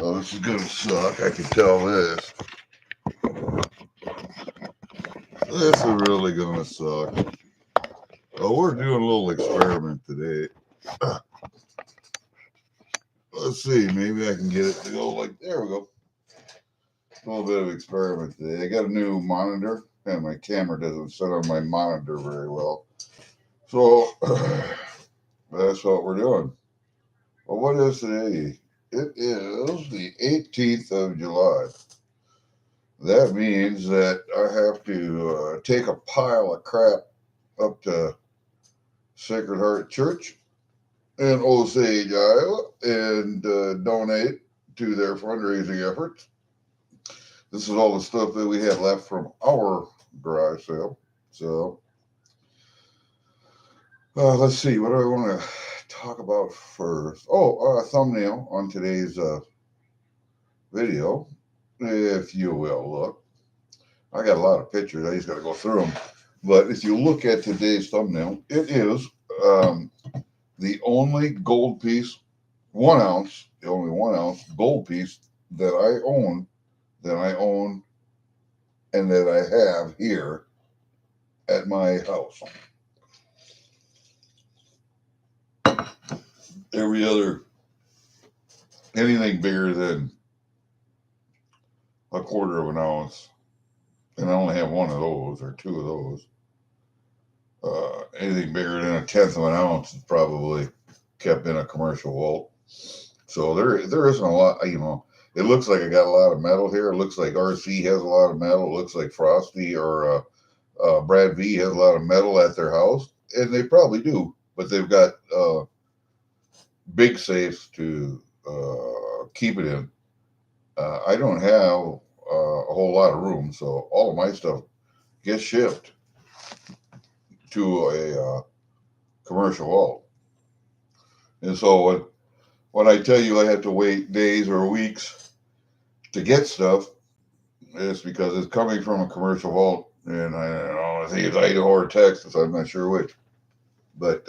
Oh, this is gonna suck. I can tell this. This is really gonna suck. Oh, we're doing a little experiment today. Let's see. Maybe I can get it to go like there. We go. A little bit of experiment today. I got a new monitor, and my camera doesn't sit on my monitor very well. So that's what we're doing. Well, what is today? It is the 18th of July. That means that I have to take a pile of crap up to Sacred Heart Church in Osage, Iowa, and donate to their fundraising efforts. This is all the stuff that we had left from our garage sale. So let's see, what do I want to talk about first? Oh, thumbnail on today's video, if you will look. I got a lot of pictures. I just got to go through them. But if you look at today's thumbnail, it is the only gold piece, 1 ounce, the only 1 ounce gold piece that I own, and that I have here at my house. Every other, anything bigger than a quarter of an ounce, and I only have one of those or two of those. Anything bigger than a tenth of an ounce is probably kept in a commercial vault. So there isn't a lot, you know. It looks like I got a lot of metal here. It looks like RC has a lot of metal. It looks like Frosty or Brad V has a lot of metal at their house, and they probably do. But they've got big safes to keep it in. I don't have a whole lot of room, so all of my stuff gets shipped to a commercial vault. And so when I tell you I have to wait days or weeks to get stuff, it's because it's coming from a commercial vault, and I don't know, I think it's Idaho or Texas. I'm not sure which, but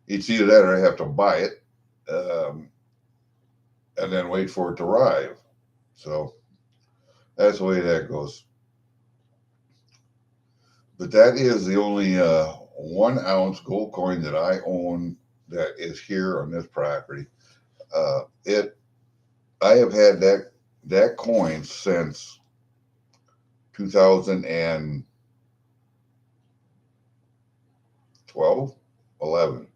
it's either that or I have to buy it, and then wait for it to arrive. So that's the way that goes. But that is the only 1 ounce gold coin that I own that is here on this property. I have had that coin since 2012, 11,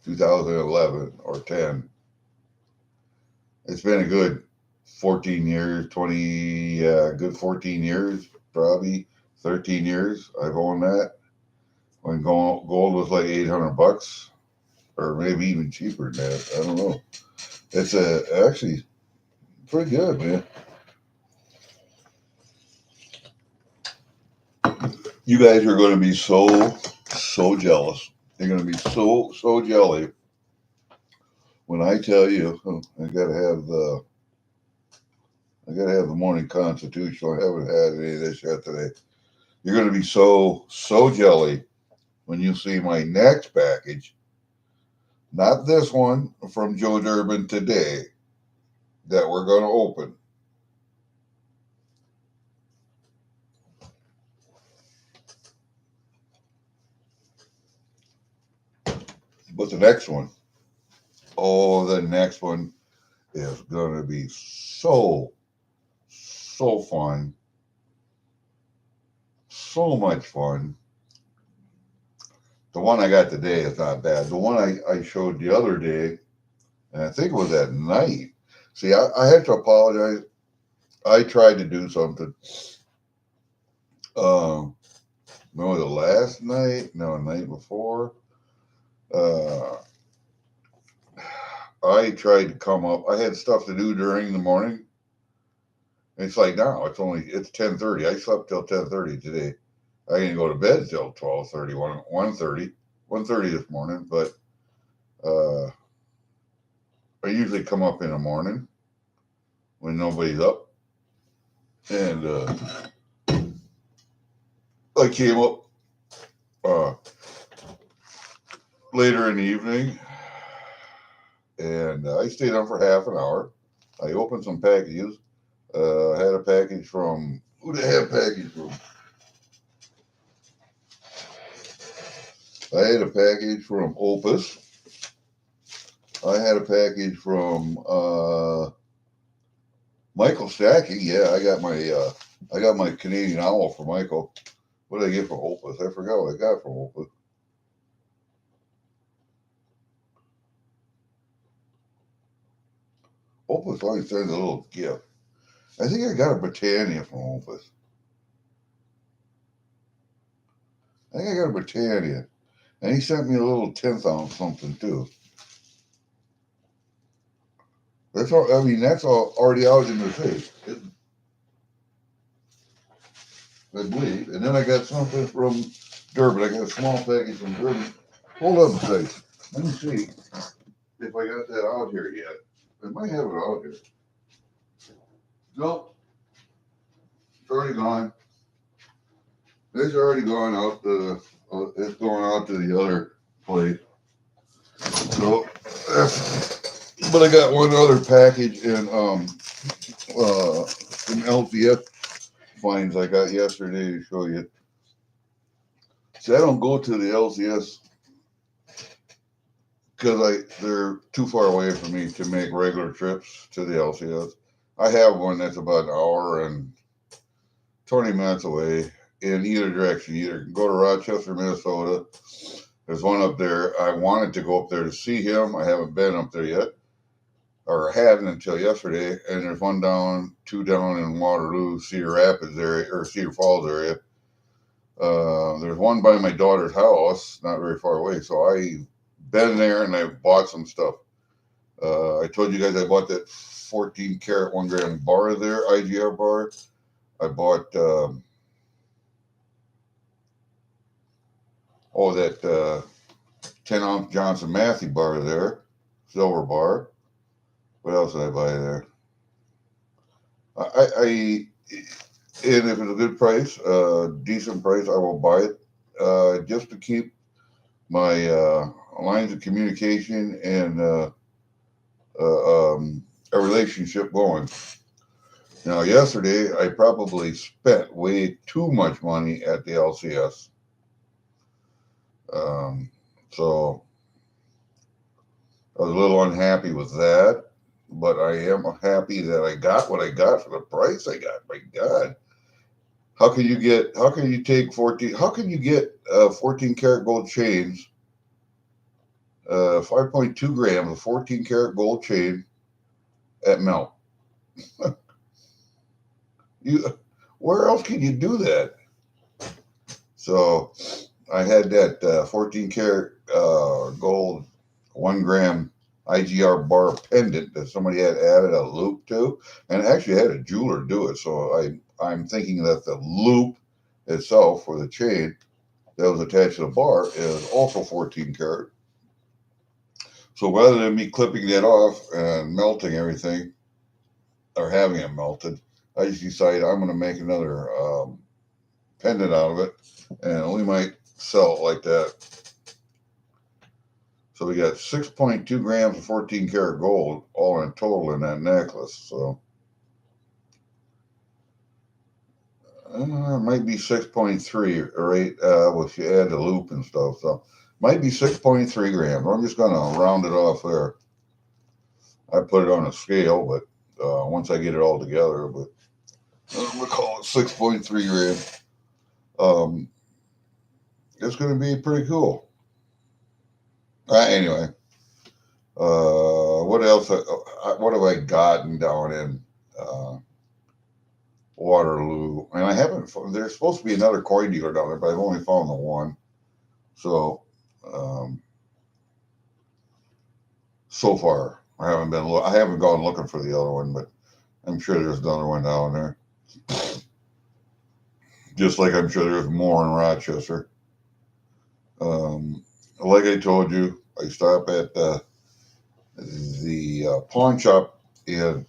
2011 or 10. It's been a good 14 years, 20, good 14 years, probably 13 years. I've owned that when gold was like $800, or maybe even cheaper than that. I don't know. It's actually pretty good, man. You guys are going to be so jealous. You're going to be so jelly when I tell you I gotta have the morning constitutional. I haven't had any of this yet today. You're going to be so jelly when you see my next package. Not this one from Joe Durbin today that we're going to open. But the next one, the next one is going to be so fun. So much fun. The one I got today is not bad. The one I showed the other day, and I think it was at night. See, I have to apologize. I tried to do something. No, the last night, no, the night before. I tried to come up. I had stuff to do during the morning. It's like now it's 10:30. I slept till 10:30 today. I didn't go to bed till 12:30, 1:30 this morning. But I usually come up in the morning when nobody's up, and I came up later in the evening, and I stayed up for half an hour. I opened some packages. I had a package from, who did I have a package from? I had a package from Opus. I had a package from Michael Stacking. Yeah, I got my Canadian Owl for Michael. What did I get from Opus? I forgot what I got from Opus. Opus always sends a little gift. I think I got a Britannia from Opus. I think I got a Britannia. And he sent me a little 10th ounce something too. That's all, I mean, that's all already out in the safe, I believe. And then I got something from Durbin. I got a small package from Durbin. Hold on a second. Let me see if I got that out here yet. I might have it out here. Nope. It's already gone. It's already gone out the. It's going out to the other place. So, but I got one other package in LCS finds I got yesterday to show you. See, I don't go to the LCS because they're too far away for me to make regular trips to the LCS. I have one that's about an hour and 20 minutes away in either direction. You either go to Rochester, Minnesota. There's one up there. I wanted to go up there to see him. I haven't been up there yet, or hadn't until yesterday. And there's two down in Waterloo, Cedar Rapids area, or Cedar Falls area. There's one by my daughter's house, not very far away. So I've been there and I bought some stuff. I told you guys I bought that 14 karat 1 gram bar there, IGR bar. I bought that 10 ounce Johnson Matthey bar there, silver bar. What else did I buy there? And if it's a good price, decent price, I will buy it just to keep my lines of communication and a relationship going. Now, yesterday, I probably spent way too much money at the LCS. So I was a little unhappy with that, but I am happy that I got what I got for the price I got. My God. How can you get 14 karat gold chains, 5.2 grams of 14 karat gold chain at melt? Where else can you do that? So I had that 14 karat gold 1 gram IGR bar pendant that somebody had added a loop to, and actually had a jeweler do it. So I'm thinking that the loop itself for the chain that was attached to the bar is also 14 karat. So rather than me clipping that off and melting everything or having it melted, I just decided I'm going to make another pendant out of it, and we might sell it like that. So we got 6.2 grams of 14 karat gold all in total in that necklace. So it might be 6.3 or 8 if you add the loop and stuff. So might be 6.3 grams. I'm just going to round it off there. I put it on a scale, but once I get it all together, but I'm going to call it 6.3 grams. It's going to be pretty cool. Anyway, what else? What have I gotten down in Waterloo? And I haven't. There's supposed to be another coin dealer down there, but I've only found the one. So, so far, I haven't gone looking for the other one, but I'm sure there's another one down there. Just like I'm sure there's more in Rochester. Like I told you, I stop at the pawn shop in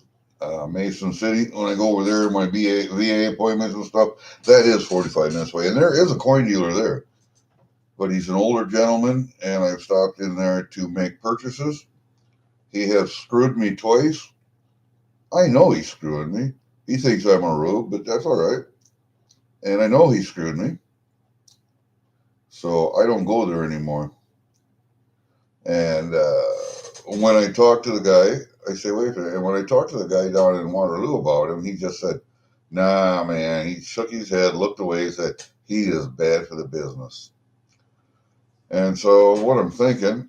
Mason City. When I go over there, my VA appointments and stuff, that is 45 minutes away. And there is a coin dealer there, but he's an older gentleman, and I've stopped in there to make purchases. He has screwed me twice. I know he's screwing me. He thinks I'm a rube, but that's all right. And I know he screwed me. So I don't go there anymore. And when I talk to the guy, I say, wait a minute. And when I talked to the guy down in Waterloo about him, he just said, nah, man. He shook his head, looked away, and said, he is bad for the business. And so what I'm thinking,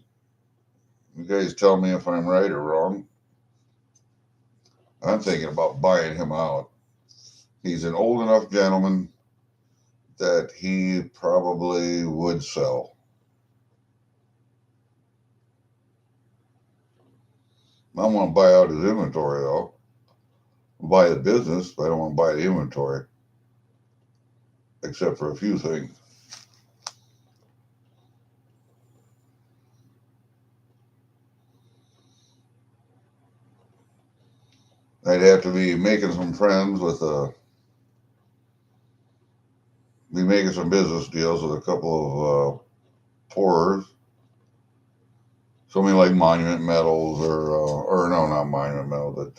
you guys tell me if I'm right or wrong. I'm thinking about buying him out. He's an old enough gentleman that he probably would sell. I want to buy out his inventory, though. Buy the business, but I don't want to buy the inventory, except for a few things. I'd have to be making some friends with be making some business deals with a couple of pourers. Something like Monument Metals or no, not Monument Metal, but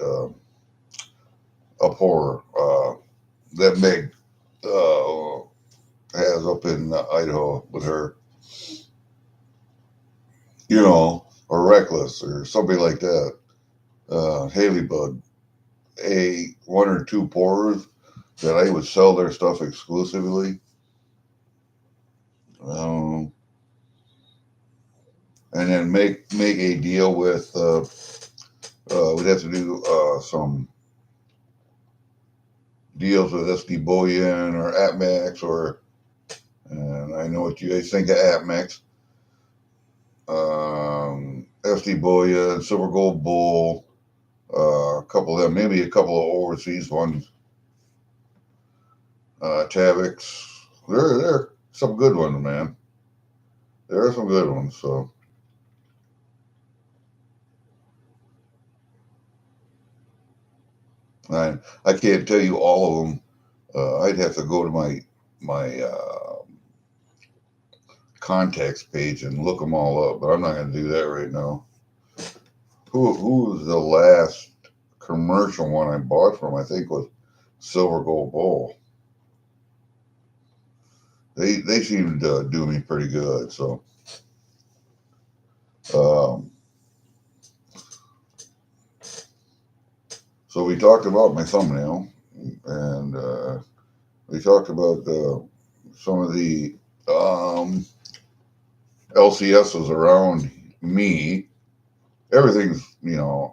a pourer that Meg has up in Idaho with her, or Reckless or something like that. Haley Bug, one or two pourers that I would sell their stuff exclusively. Um, and then make a deal with. We'd have to do some deals with SD Bullion or AppMax and I know what you guys think of AppMax. SD Bullion, Silver Gold Bull, a couple of them, maybe a couple of overseas ones. Tavix. There are some good ones, man. There are some good ones. So I can't tell you all of them. I'd have to go to my contacts page and look them all up, but I'm not going to do that right now. Who was the last commercial one I bought from? I think was Silver Gold Bull. They seemed to do me pretty good. So um, so we talked about my thumbnail, and we talked about some of the LCSs around me. Everything's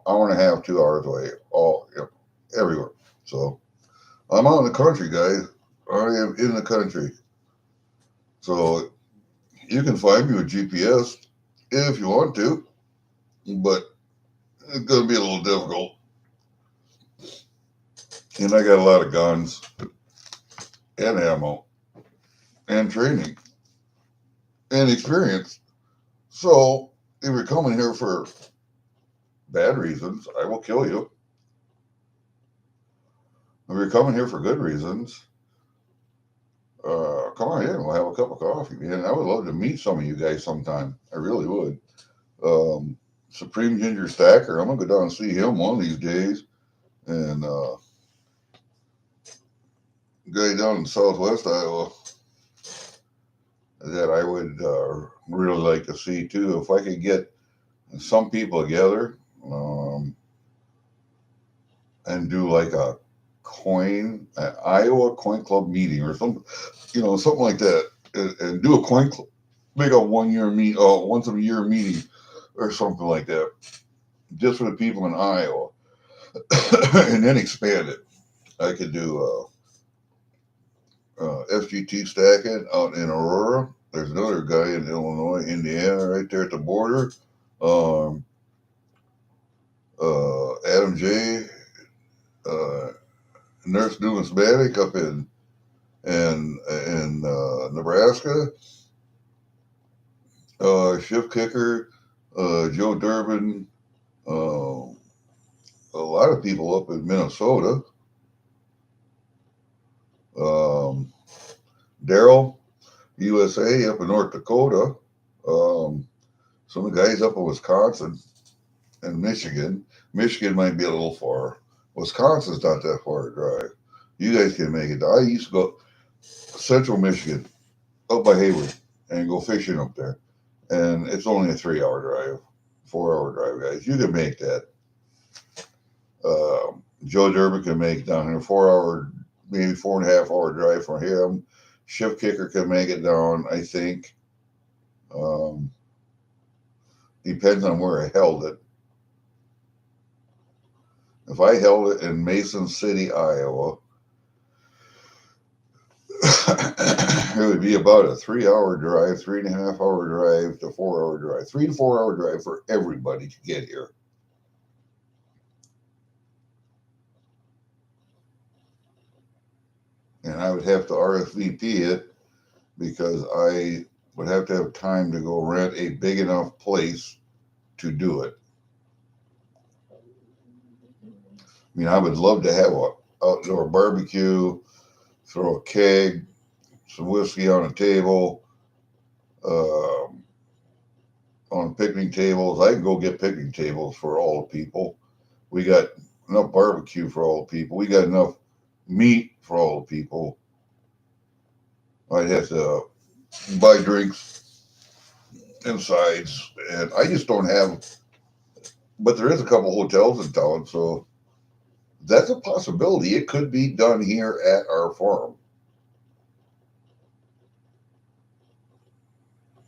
hour and a half, 2 hours away, all everywhere. So I'm out in the country, guys. I am in the country. So you can find me with GPS if you want to, but it's going to be a little difficult. And I got a lot of guns and ammo and training and experience. So if you're coming here for bad reasons, I will kill you. If you're coming here for good reasons, come on in. We'll have a cup of coffee, man. I would love to meet some of you guys sometime. I really would. Supreme Ginger Stacker. I'm gonna go down and see him one of these days. And guy down in Southwest Iowa that I would really like to see too. If I could get some people together and do like a Iowa Coin Club meeting or something, something like that, and do a coin club, make a once a year meeting or something like that, just for the people in Iowa, and then expand it. I could do FGT stacking out in Aurora. There's another guy in Illinois, Indiana, right there at the border. Adam J. Nurse Numismatic up in Nebraska. Shift Kicker, Joe Durbin, a lot of people up in Minnesota. Daryl, USA, up in North Dakota. Some of the guys up in Wisconsin and Michigan. Michigan might be a little far. Wisconsin's not that far to drive. You guys can make it. I used to go Central Michigan, up by Hayward, and go fishing up there. And it's only a 3 hour drive, 4 hour drive, guys. You can make that. Joe Durbin can make down here 4 hour, maybe 4.5 hour drive from him. Shift kicker can make it down, I think. Um, Depends on where I held it. If I held it in Mason City, Iowa, it would be about a 3 hour drive, 3.5 hour drive to 4 hour drive, 3 to 4 hour drive for everybody to get here. And I would have to RSVP it because I would have to have time to go rent a big enough place to do it. I mean, I would love to have an outdoor barbecue, throw a keg, some whiskey on a table, um, on picnic tables. I can go get picnic tables for all the people. We got enough barbecue for all the people. We got enough meat for all the people. I'd have to buy drinks and sides, and I just don't have. But there is a couple hotels in town, so that's a possibility. It could be done here at our farm.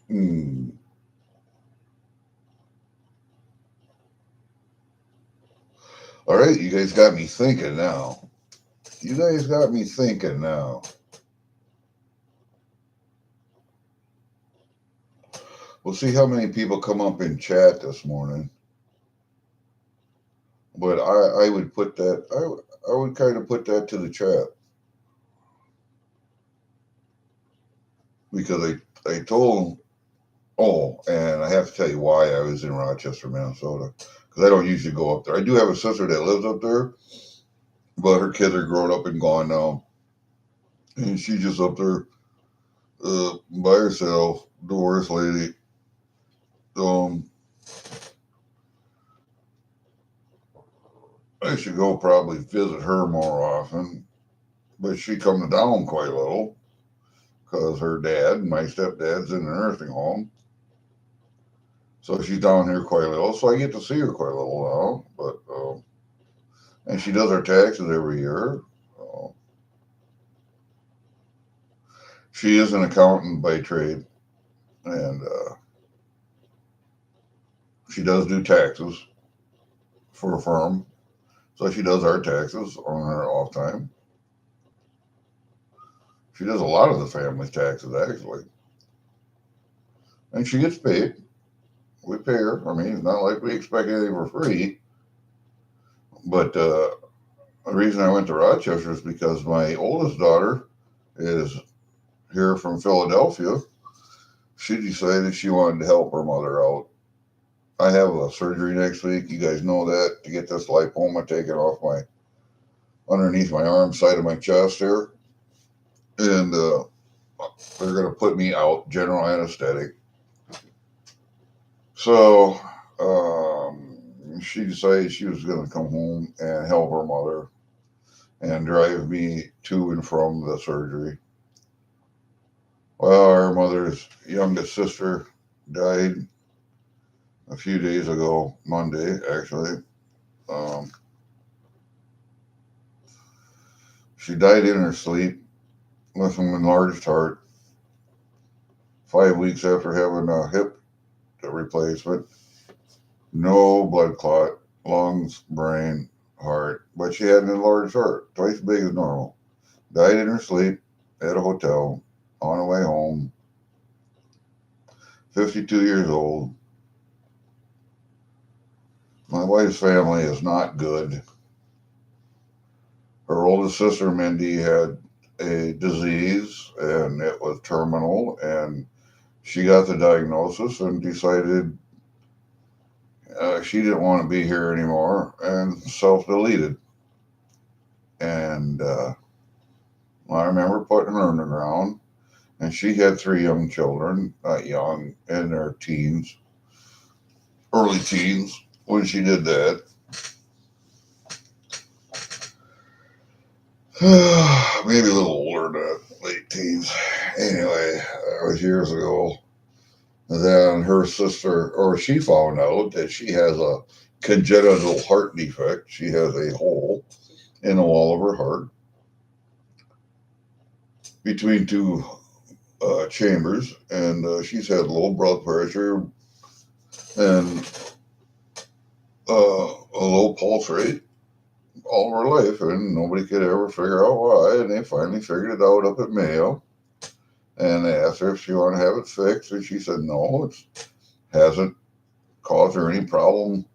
Hmm. All right, you guys got me thinking now. You guys got me thinking now. We'll see how many people come up in chat this morning. But I would put that, I would kind of put that to the chat because I told, oh, and I have to tell you why I was in Rochester, Minnesota, because I don't usually go up there. I do have a sister that lives up there, but her kids are grown up and gone now. And she's just up there by herself, divorced lady. Um, I should go probably visit her more often, but she comes down quite a little because her dad, my stepdad's in a nursing home. So she's down here quite a little. So I get to see her quite a little now. And she does her taxes every year. Uh, she is an accountant by trade, and she does do taxes for a firm. So she does our taxes on her off time. She does a lot of the family's taxes, actually. And she gets paid. We pay her. I mean, it's not like we expect anything for free. But the reason I went to Rochester is because my oldest daughter is here from Philadelphia. She decided she wanted to help her mother out. I have a surgery next week. You guys know that, to get this lipoma taken off my underneath my arm, side of my chest here. And they're going to put me out, general anesthetic. So she decided she was going to come home and help her mother and drive me to and from the surgery. Well, our mother's youngest sister died a few days ago, Monday, actually. Um, she died in her sleep with an enlarged heart 5 weeks after having a hip replacement. No blood clot, lungs, brain, heart, but she had an enlarged heart, twice as big as normal. Died in her sleep at a hotel on her way home. 52 years old. My wife's family is not good. Her oldest sister, Mindy, had a disease and it was terminal, and she got the diagnosis and decided she didn't want to be here anymore and self-deleted. And I remember putting her in the ground, and she had 3 young children, not young, in their teens, early teens, when she did that. Maybe a little older than that, late teens. Anyway, that was years ago. And then her sister, or she found out that she has a congenital heart defect. She has a hole in the wall of her heart between two chambers, and she's had low blood pressure and a low pulse rate all of her life, and nobody could ever figure out why. And they finally figured it out up at Mayo, and they asked her if she wanted to have it fixed, and she said no, it hasn't caused her any problem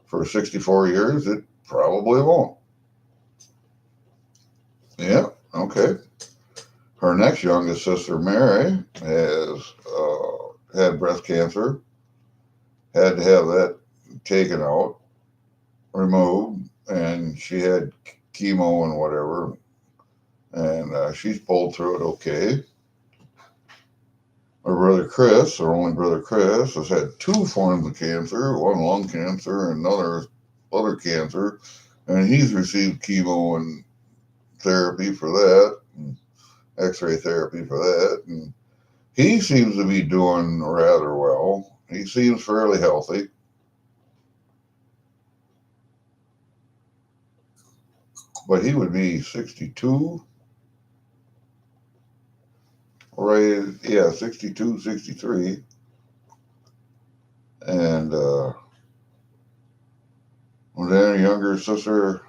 for 64 years. It probably won't. Yeah, okay. Her next youngest sister, Mary, has had breast cancer, had to have that taken out, removed, and she had chemo and whatever, and she's pulled through it okay. Her brother Chris, her only brother Chris, has had two forms of cancer, one lung cancer and another other cancer, and he's received chemo and therapy for that, and X-ray therapy for that, and he seems to be doing rather well. He seems fairly healthy. But he would be 62, right? Yeah, 62, 63. And then her younger sister,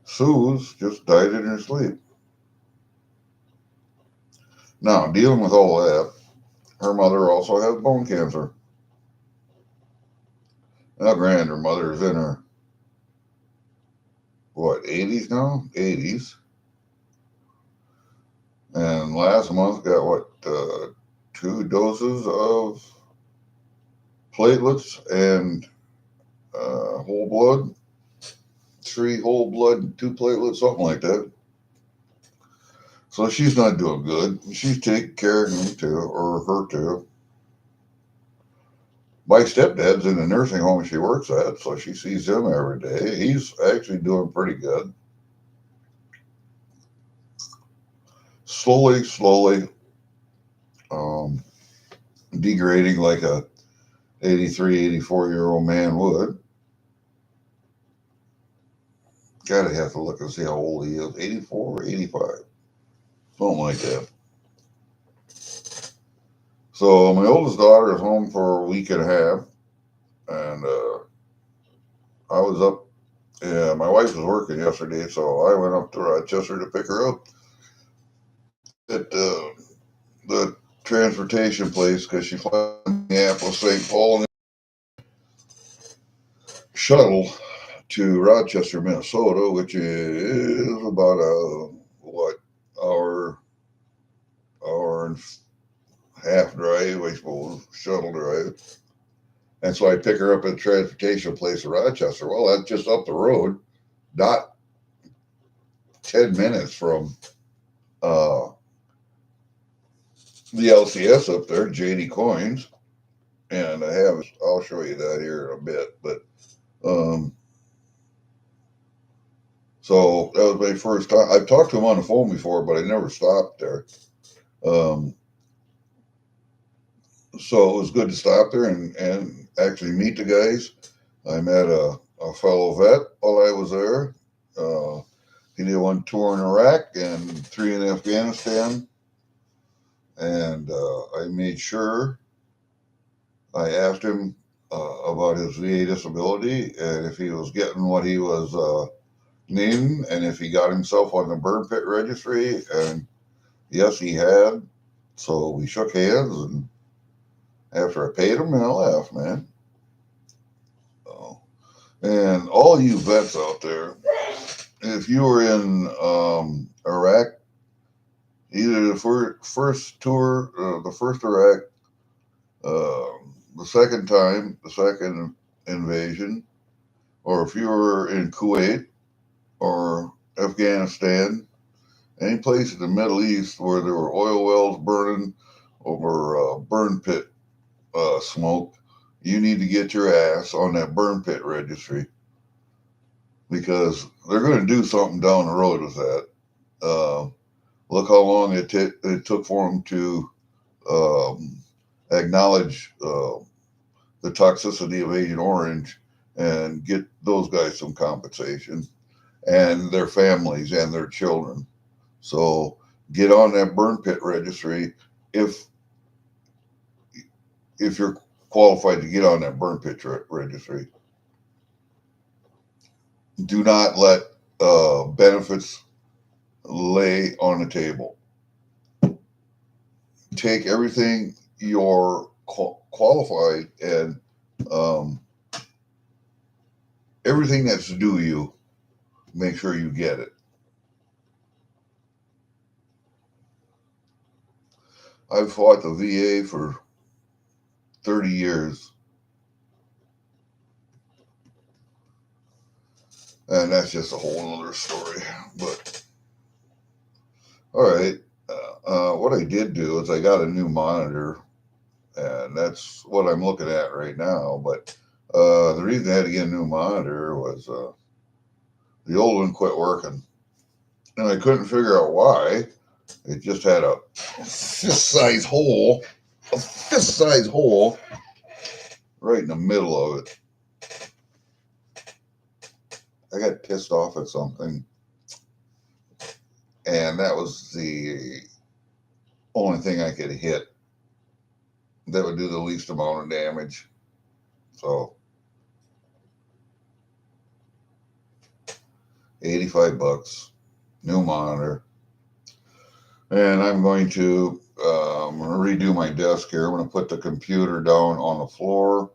Sue's, just died in her sleep. Now, dealing with all that, her mother also has bone cancer. Now, granted, her mother is in her, what, 80s now? 80s. And last month got, what, 2 doses of platelets and whole blood, 3 whole blood, 2 platelets, something like that. So she's not doing good. She's taking care of him too, or her too. My stepdad's in the nursing home she works at, so she sees him every day. He's actually doing pretty good. Slowly, um, degrading like a 83, 84-year-old man would. Gotta have to look and see how old he is. 84 or 85. Something like that. So my oldest daughter is home for a week and a half, and I was up. Yeah, my wife was working yesterday, so I went up to Rochester to pick her up at the transportation place because she flies Minneapolis, St. Paul, and shuttle to Rochester, Minnesota, which is about a what hour and half drive, I suppose, shuttle drive. And so I pick her up at the transportation place in Rochester. Well, that's just up the road, not 10 minutes from uh, the LCS up there, JD Coins. And I'll show you that here in a bit. But so that was my first time. I've talked to him on the phone before, but I never stopped there. Um, so it was good to stop there and actually meet the guys. I met a fellow vet while I was there. He did 1 tour in Iraq and 3 in Afghanistan. And I made sure I asked him about his VA disability and if he was getting what he was needing and if he got himself on the burn pit registry. And yes, he had. So we shook hands, and after I paid him, and I left, man. And all you vets out there, if you were in Iraq, either the first tour, the first Iraq, the second time, the second invasion, or if you were in Kuwait or Afghanistan, any place in the Middle East where there were oil wells burning over burn pit smoke, you need to get your ass on that burn pit registry. because they're going to do something down the road with that. Look how long it took for them to um, acknowledge the toxicity of Agent Orange and get those guys some compensation and their families and their children. So get on that burn pit registry if you're qualified to get on that burn pit registry. Do not let benefits lay on the table. Take everything you're qualified and um, everything that's due you. Make sure you get it. I've fought the VA for 30 years, and that's just a whole other story. But all right, what I did do is I got a new monitor, and that's what I'm looking at right now. But the reason I had to get a new monitor was the old one quit working, and I couldn't figure out why. It just had a fist-size hole, right in the middle of it. I got pissed off at something, and that was the only thing I could hit that would do the least amount of damage. So, $85, new monitor, and I'm going to redo my desk here. I'm going to put the computer down on the floor.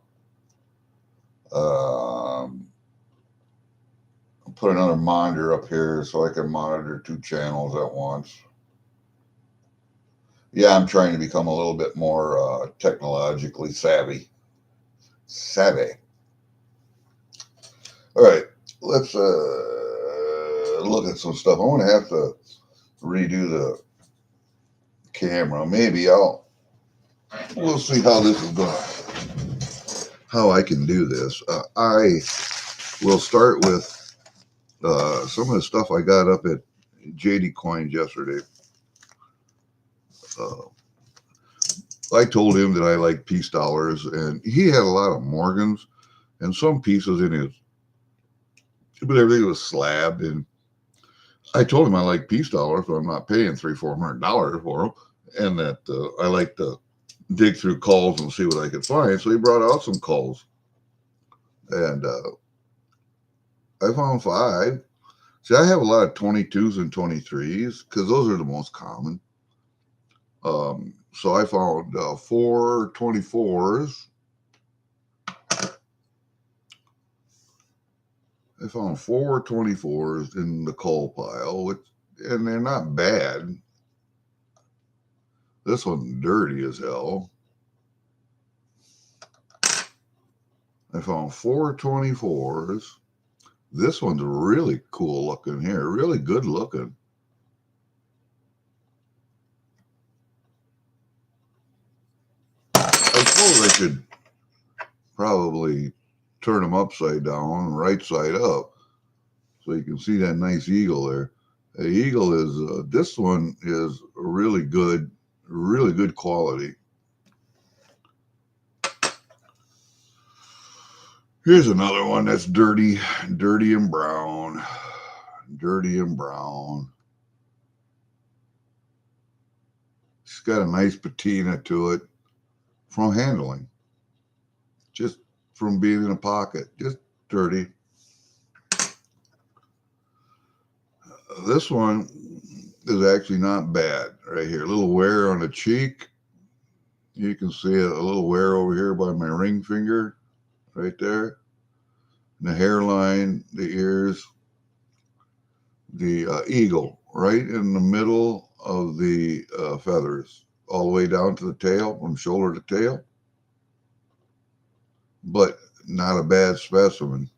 Put another monitor up here so I can monitor 2 channels at once. Yeah, I'm trying to become a little bit more technologically savvy. All right, let's look at some stuff. I'm going to have to redo the camera. Maybe we'll see how this is going, how I can do this. I will start with some of the stuff I got up at JD Coins yesterday. I told him that I like peace dollars, and he had a lot of Morgans and some pieces in his, but everything was slabbed. And I told him I like peace dollars, so I'm not paying $300-400 for them, and that I like to dig through calls and see what I could find. So he brought out some calls, and I found 5. See, I have a lot of 22s and 23s because those are the most common. So I found 4 24s. I found 4 24s in the coal pile, and they're not bad. This one's dirty as hell. I found 4 24s. This one's really cool looking here, really good looking. I suppose I should probably turn them upside down, right side up, so you can see that nice eagle there. The eagle is, this one is really good quality. Here's another one that's dirty and brown. Dirty and brown. It's got a nice patina to it from handling. Just from being in a pocket. Just dirty. This one is actually not bad right here. A little wear on the cheek. You can see a little wear over here by my ring finger right there. And the hairline, the ears, the eagle right in the middle of the feathers, all the way down to the tail, from shoulder to tail. But not a bad specimen.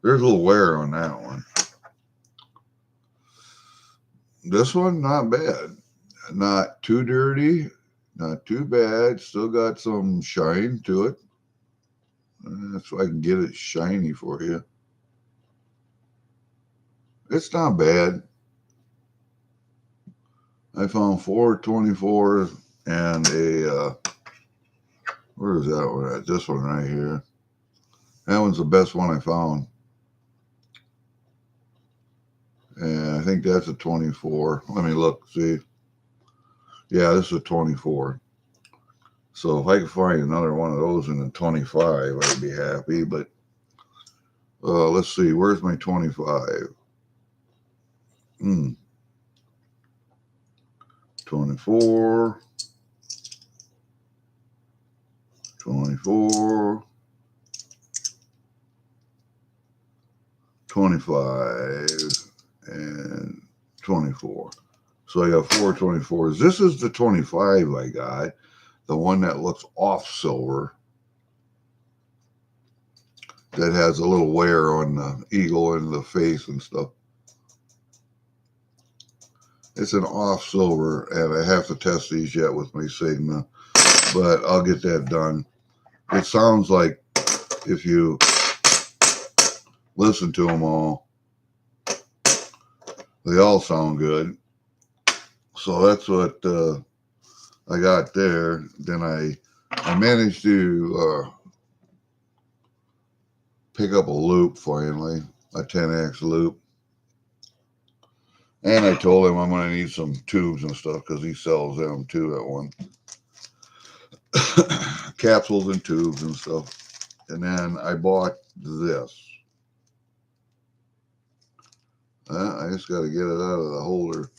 There's a little wear on that one. This one, not bad. Not too dirty, not too bad. Still got some shine to it. So I can get it shiny for you. It's not bad. I found 424 and a, where is that one at? This one right here. That one's the best one I found. And I think that's a 24. Let me look, see. Yeah, this is a 24. So if I could find another one of those in a 25, I'd be happy. But let's see, where's my 25? 24, 24, 25, and 24. So I got 4 24s. This is the 25 I got, the one that looks off silver, that has a little wear on the eagle and the face and stuff. It's an off silver, and I have to test these yet with my Sigma, but I'll get that done. It sounds like, if you listen to them all, they all sound good. So that's what I got there. Then I managed to pick up a loop finally, a 10X loop. And I told him I'm going to need some tubes and stuff because he sells them too at one. Capsules and tubes and stuff. And then I bought this. I just got to get it out of the holder.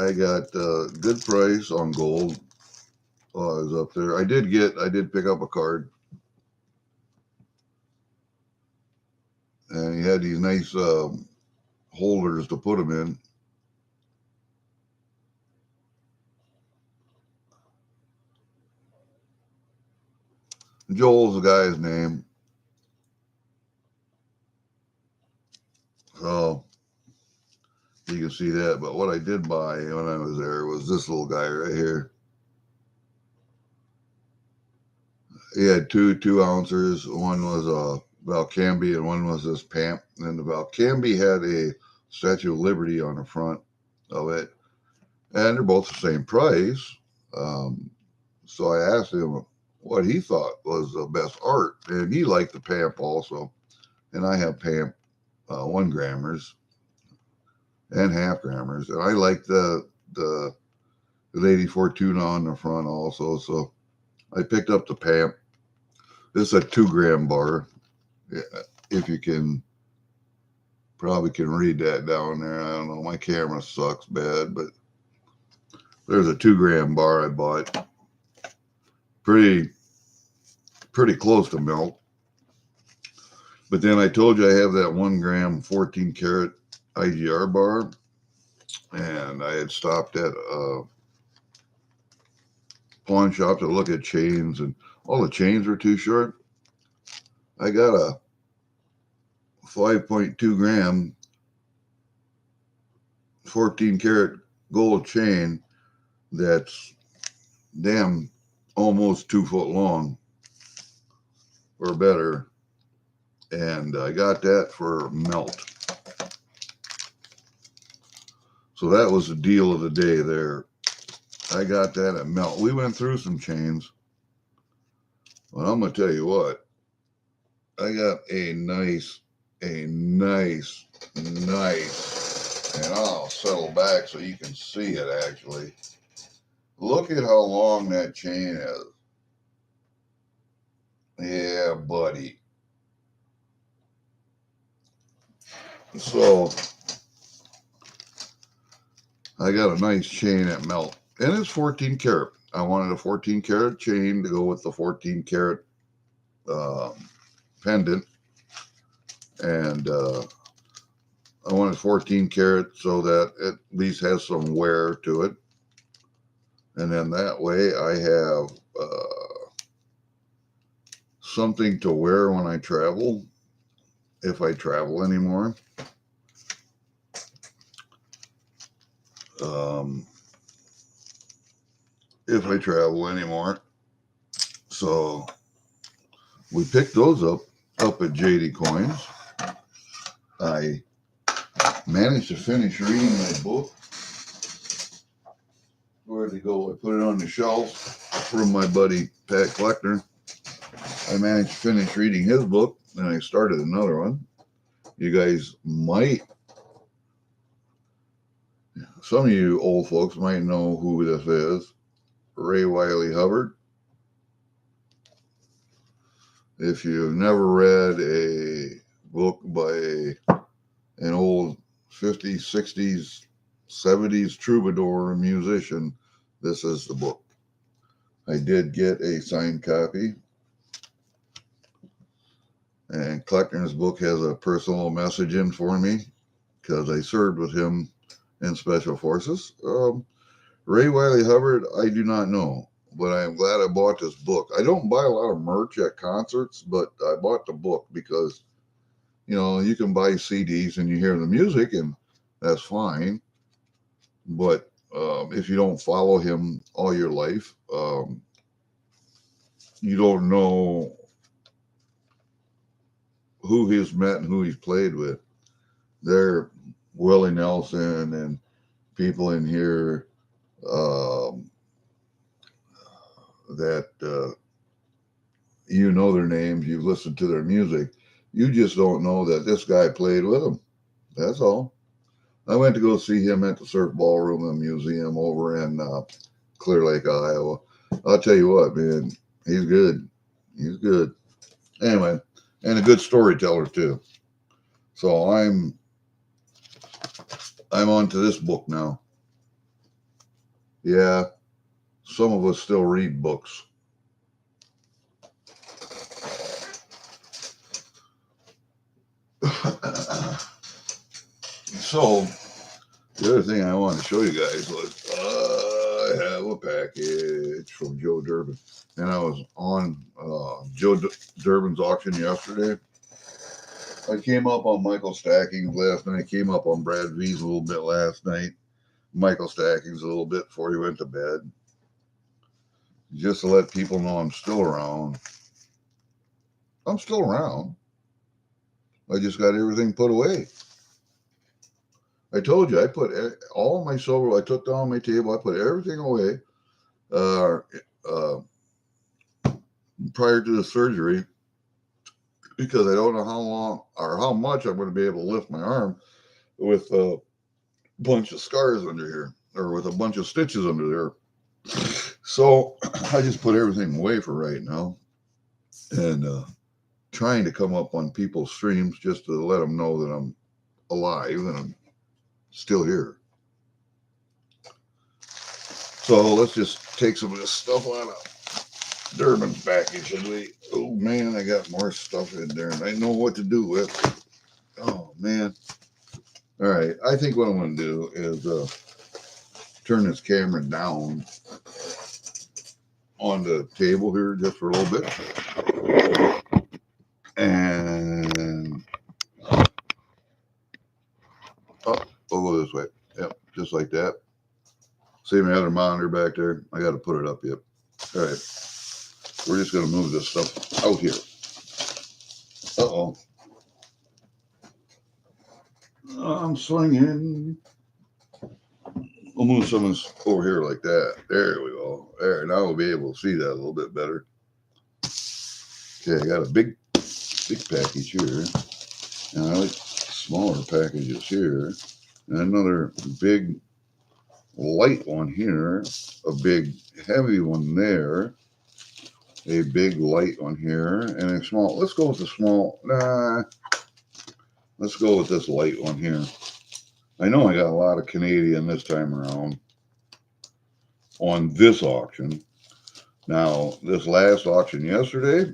I got good price on gold while I was up there. I did pick up a card. And he had these nice holders to put them in. Joel's the guy's name. So you can see that. But what I did buy when I was there was this little guy right here. He had two ounces. One was a Valcambi and one was this Pamp. And the Valcambi had a Statue of Liberty on the front of it. And they're both the same price. So I asked him what he thought was the best art. And he liked the Pamp also. And I have Pamp 1 grammers and half grammers. And I like the 84 tuna on the front also. So I picked up the Pamp. This is a 2 gram bar. If you can, probably can read that down there. I don't know. My camera sucks bad, but there's a 2 gram bar I bought. Pretty close to melt. But then I told you I have that 1 gram 14 karat IGR bar. And I had stopped at a pawn shop to look at chains, and all the chains were too short. I got a 5.2 gram 14 karat gold chain that's damn almost 2 foot long or better. And I got that for melt. So that was the deal of the day there. I got that at melt. We went through some chains. But I'm going to tell you what. I got a nice, and I'll settle back so you can see it actually. Look at how long that chain is. Yeah, buddy. So I got a nice chain at melt. And it's 14 karat. I wanted a 14 karat chain to go with the 14 karat pendant. And I wanted 14 karat so that it at least has some wear to it. And then that way I have something to wear when I travel, if I travel anymore. If I travel anymore. So we picked those up up at JD Coins. I managed to finish reading my book. Where'd it go? I put it on the shelf from my buddy Pat Kleckner. I managed to finish reading his book, and I started another one. You guys might, some of you old folks might know who this is. Ray Wiley Hubbard. If you've never read a book by an old 50s, 60s, 70s troubadour musician, this is the book. I did get a signed copy. And Kleckner's book has a personal message in for me because I served with him in Special Forces. Ray Wiley Hubbard, I do not know, but I am glad I bought this book. I don't buy a lot of merch at concerts, but I bought the book because, you know, you can buy CDs and you hear the music, and that's fine. But if you don't follow him all your life, you don't know who he's met and who he's played with. They're Willie Nelson and people in here that you know their names, you've listened to their music. You just don't know that this guy played with them. That's all. I went to go see him at the Surf Ballroom and Museum over in Clear Lake, Iowa. I'll tell you what, man, he's good. He's good. Anyway, and a good storyteller too. So I'm on to this book now. Yeah, some of us still read books. So the other thing I wanted to show you guys was I have a package from Joe Durbin, and I was on Joe Durbin's auction yesterday. I came up on Michael Stackings last night. I came up on Brad V's a little bit last night. Michael Stackings a little bit before he went to bed. Just to let people know I'm still around. I'm still around. I just got everything put away. I told you, I put all my silver, I took down my table, I put everything away prior to the surgery because I don't know how long or how much I'm going to be able to lift my arm with a bunch of scars under here or with a bunch of stitches under there. So I just put everything away for right now and trying to come up on people's streams just to let them know that I'm alive and I'm still here. So let's just take some of this stuff out of Durbin's package. Oh man, I got more stuff in there and I know what to do with. Oh man. All right. I think what I'm going to do is turn this camera down on the table here just for a little bit. And we'll go this way. Yep, just like that. See my other monitor back there? I got to put it up yet. All right. We're just going to move this stuff out here. Uh-oh. I'm swinging. We'll move some of this over here like that. There we go. There. Now we'll be able to see that a little bit better. Okay, I got a big package here. And I like smaller packages here. And another big light one here. A big heavy one there. A big light one here. And a small. Let's go with the small. Let's go with this light one here. I know I got a lot of Canadian this time around on this auction. Now, this last auction yesterday,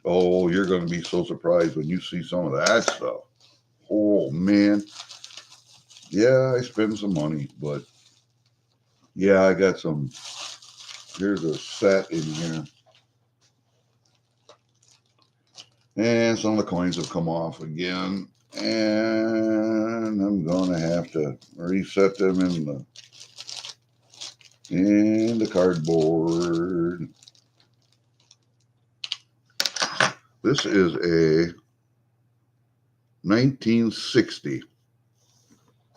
oh, you're going to be so surprised when you see some of that stuff. Oh, man. Yeah, I spent some money, but yeah, I got some. Here's a set in here. And some of the coins have come off again. And I'm going to have to reset them in the cardboard. This is a 1960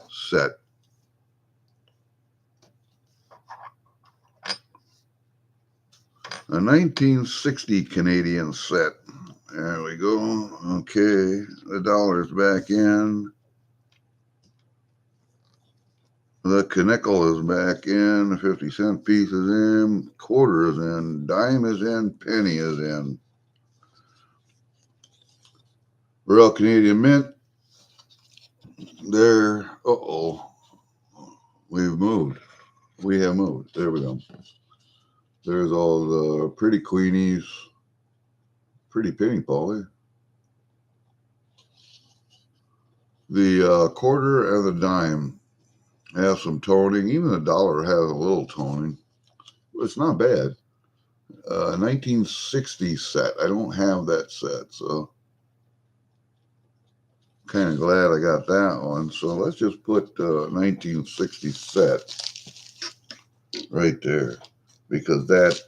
set. A 1960 Canadian set. There we go. Okay, the dollar's back in. The nickel is back in. The 50-cent piece is in. Quarter is in. Dime is in. Penny is in. Royal Canadian Mint. There. Uh-oh. We've moved. We have moved. There we go. There's all the pretty queenies. Pretty penny, Polly. The quarter and the dime have some toning. Even the dollar has a little toning. It's not bad. 1960 set. I don't have that set, so kind of glad I got that one. So let's just put 1960 set right there, because that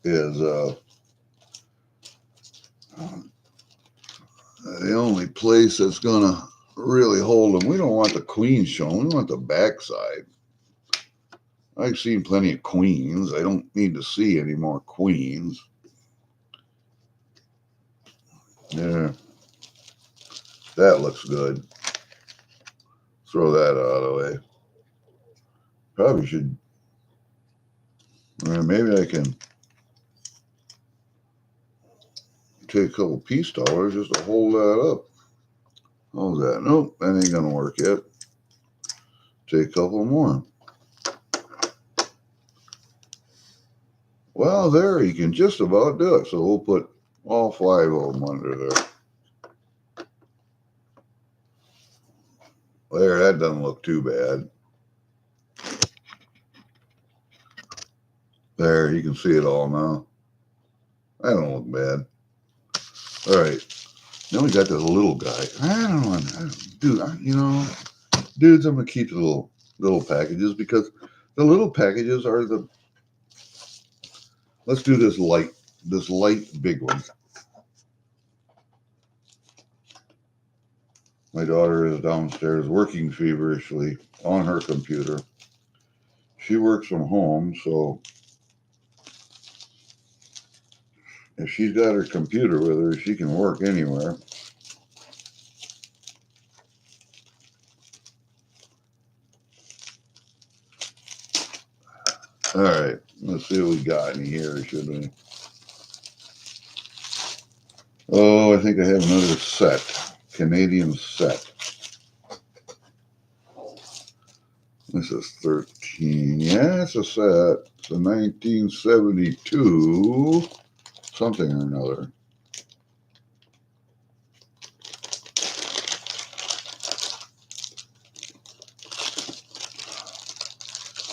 is the only place that's gonna really hold them. We don't want the queens shown. We want the backside. I've seen plenty of queens. I don't need to see any more queens. Yeah, that looks good. Throw that out of the way. Probably should. Maybe I can take a couple piece dollars just to hold that up. How's that? Nope, that ain't gonna work yet. Take a couple more. Well, there, you can just about do it. So we'll put all 5 of them under there. There, that doesn't look too bad. There, you can see it all now. That don't look bad. All right, now we got this little guy. I don't know, dude. Dudes, I'm gonna keep the little packages, because the little packages are the. Let's do this light big one. My daughter is downstairs working feverishly on her computer. She works from home, so if she's got her computer with her, she can work anywhere. All right, let's see what we got in here, should we? Oh, I think I have another set. Canadian set. This is 13. Yeah, it's a set. It's a 1972 something or another.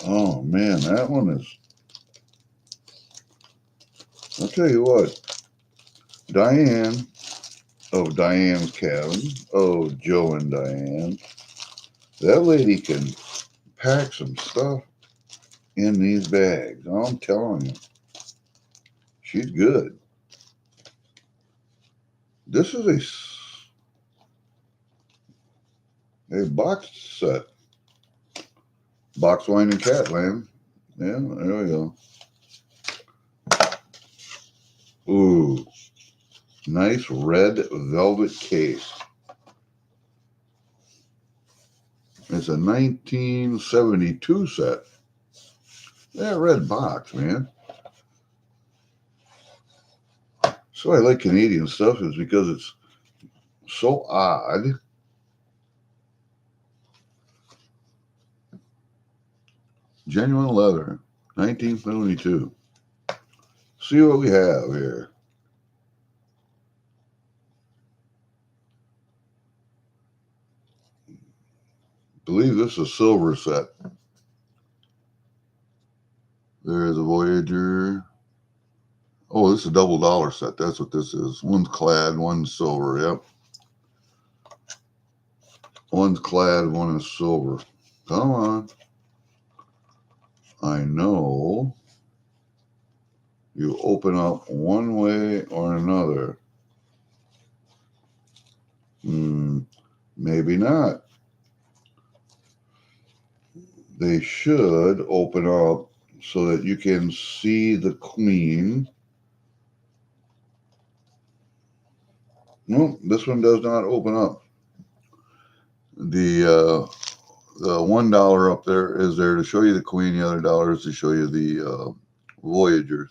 Oh, man, that one is... I'll tell you what. Diane of Diane's Cabin. Oh, Joe and Diane. That lady can pack some stuff in these bags. I'm telling you. She's good. This is a box set. Box wine and Catland. Yeah, there we go. Ooh. Nice red velvet case. It's a 1972 set. That red box, man. So I like Canadian stuff is because it's so odd. Genuine leather, 1972. See what we have here. I believe this is a silver set. There's a Voyager. Oh, this is a double dollar set. That's what this is. One's clad, one's silver. Yep. One's clad, one is silver. Come on. I know you open up one way or another. Maybe not. They should open up so that you can see the queen. No, this one does not open up. The $1 up there is there to show you the queen. The other dollar is to show you the Voyagers.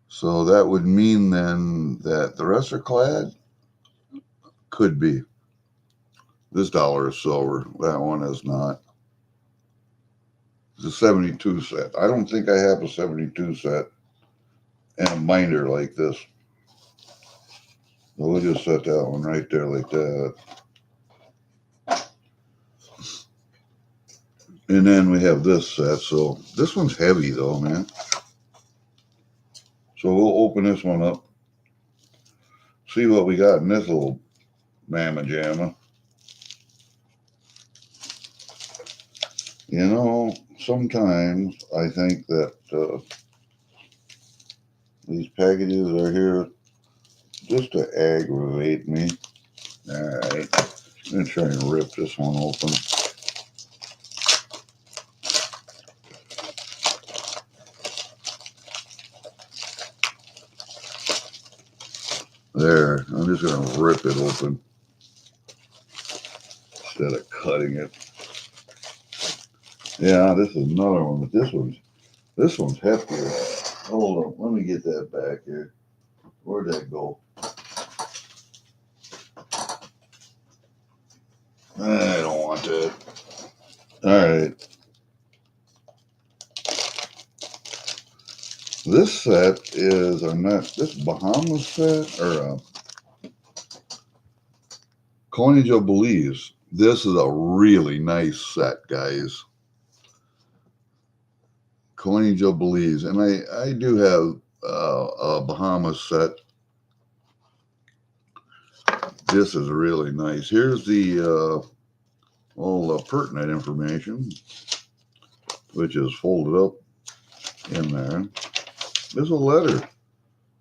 So that would mean then that the rest are clad. Could be. This dollar is silver. That one is not. It's a 72 set. I don't think I have a 72 set and a binder like this. So we'll just set that one right there like that. And then we have this set. So this one's heavy though, man. So we'll open this one up. See what we got in this little mamma jamma. You know, sometimes I think that these packages are here just to aggravate me. All right, I'm going to try and rip this one open. There, I'm just going to rip it open instead of cutting it. Yeah, this is another one, but this one's heftier. Hold on, let me get that back here. Where'd that go? I don't want that. All right. This set is this Bahamas set or Coinage of Belize. This is a really nice set, guys. Coinage of Belize, and I do have a Bahamas set. This is really nice. Here's the all the pertinent information, which is folded up in there. There's a letter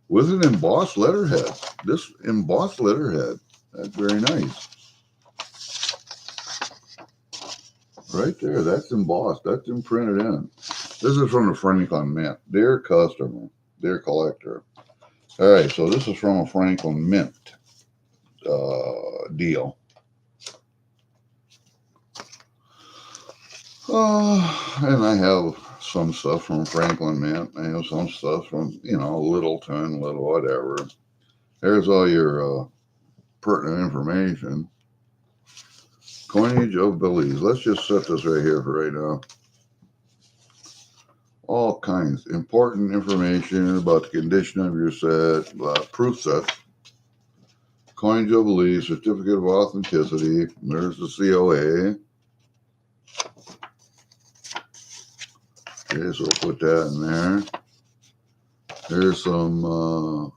with an embossed letterhead. This embossed letterhead, that's very nice. Right there, that's embossed. That's imprinted in. This is from the Franklin Mint. Dear customer, dear collector. All right, so this is from a Franklin Mint deal. And I have some stuff from Franklin Mint. I have some stuff from, Littleton, little whatever. There's all your pertinent information. Coinage of Belize. Let's just set this right here for right now. All kinds. Important information about the condition of your set, proof set. Coinage of Belize, certificate of authenticity. There's the COA. Okay, so we'll put that in there. There's some,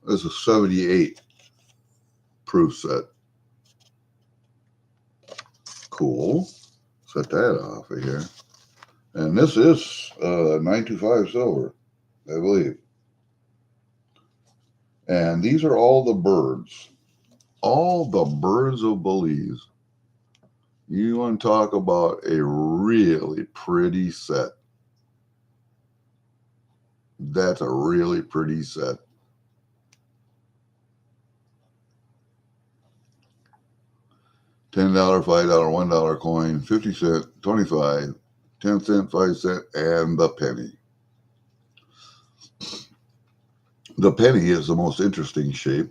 this is 78 proof set. Cool. Set that off of here. And this is 925 silver, I believe. And these are all the birds. All the birds of Belize. You want to talk about a really pretty set. That's a really pretty set. $10, $5, $1 coin, 50 cent, 25, 10 cent, 5 cent, and the penny. The penny is the most interesting shape.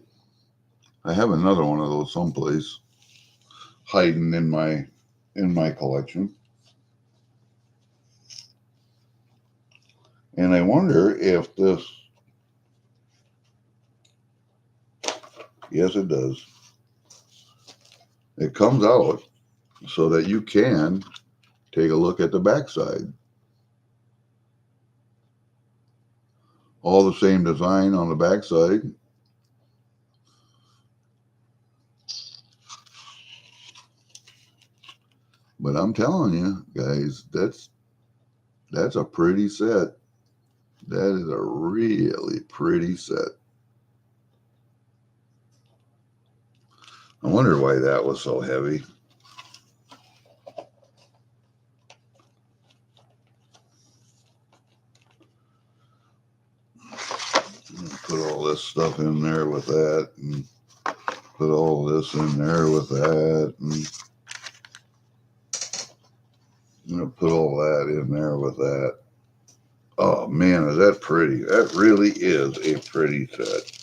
I have another one of those someplace hiding in my collection. And I wonder if this, yes, it does. It comes out so that you can take a look at the backside. All the same design on the backside. But I'm telling you, guys, that's a pretty set. That is a really pretty set. I wonder why that was so heavy. Put all this stuff in there with that, and put all this in there with that, and I'm gonna put all that in there with that. Oh man, is that pretty? That really is a pretty set.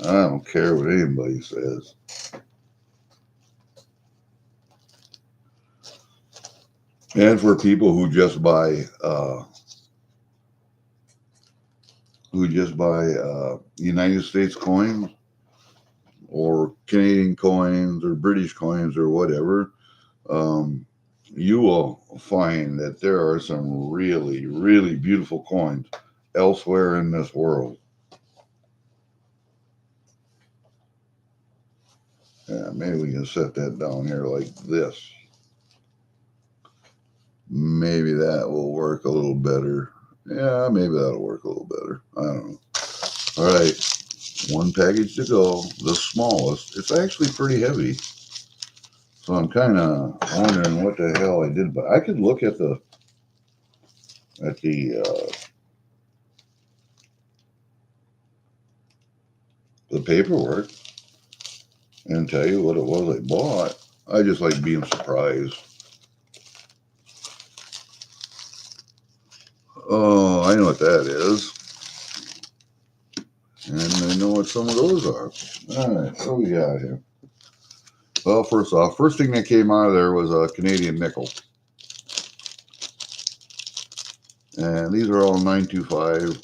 I don't care what anybody says. And for people who just buy United States coins or Canadian coins or British coins or whatever, you will find that there are some really, really beautiful coins elsewhere in this world. Yeah, maybe we can set that down here like this. Maybe that will work a little better. Yeah, maybe that'll work a little better. I don't know. All right, one package to go. The smallest. It's actually pretty heavy. So I'm kind of wondering what the hell I did. But I could look at the paperwork and tell you what it was I bought. I just like being surprised. Oh, I know what that is. And I know what some of those are. All right, what do we got here? Well, first off, first thing that came out of there was a Canadian nickel. And these are all 925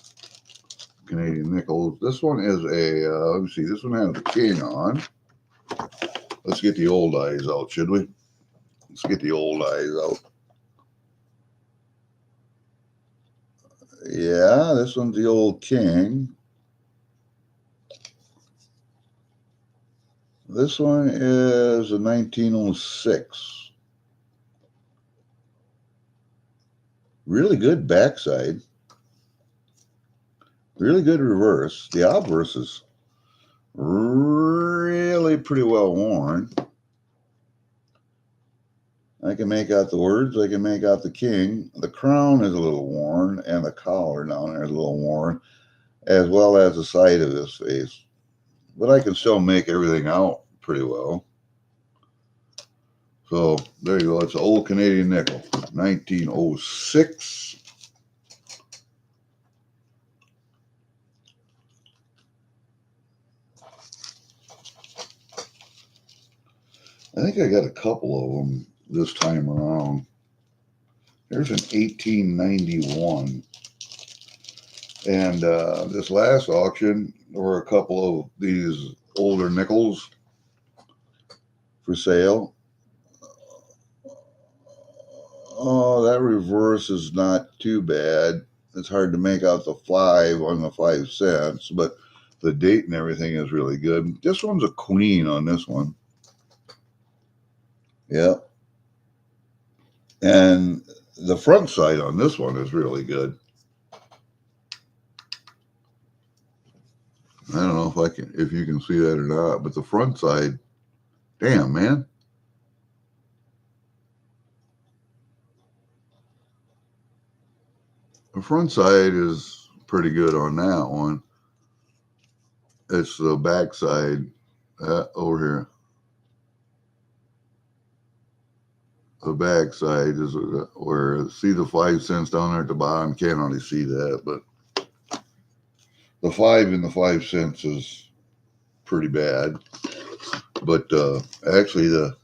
Canadian nickels. This one is a, let me see, this one has a king on. Let's get the old eyes out, should we? Let's get the old eyes out. Yeah, this one's the old king. This one is a 1906. Really good backside. Really good reverse. The obverse is really pretty well worn. I can make out the words. I can make out the king. The crown is a little worn, and the collar down there is a little worn, as well as the side of his face. But I can still make everything out pretty well. So there you go. It's an old Canadian nickel, 1906. I think I got a couple of them this time around. There's an 1891. And this last auction, there were a couple of these older nickels for sale. Oh, that reverse is not too bad. It's hard to make out the 5 on the 5 cents, but the date and everything is really good. This one's a queen on this one. Yeah. And the front side on this one is really good. I don't know if you can see that or not, but the front side, damn, man. The front side is pretty good on that one. It's the back side over here. The back side is where, see the 5 cents down there at the bottom? Can't really see that, but the 5 and the 5 cents is pretty bad. But actually, the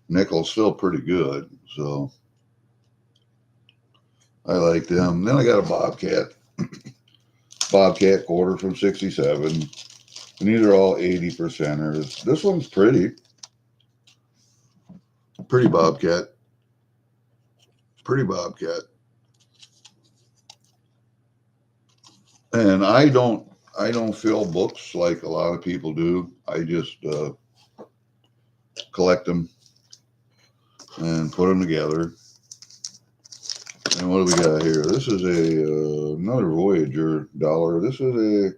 nickel's still pretty good, so I like them. Then I got a Bobcat quarter from 67. And these are all 80%ers. This one's pretty. Pretty Bobcat. Pretty Bobcat. And I don't fill books like a lot of people do. I just collect them and put them together. And what do we got here? This is another Voyager dollar. This is a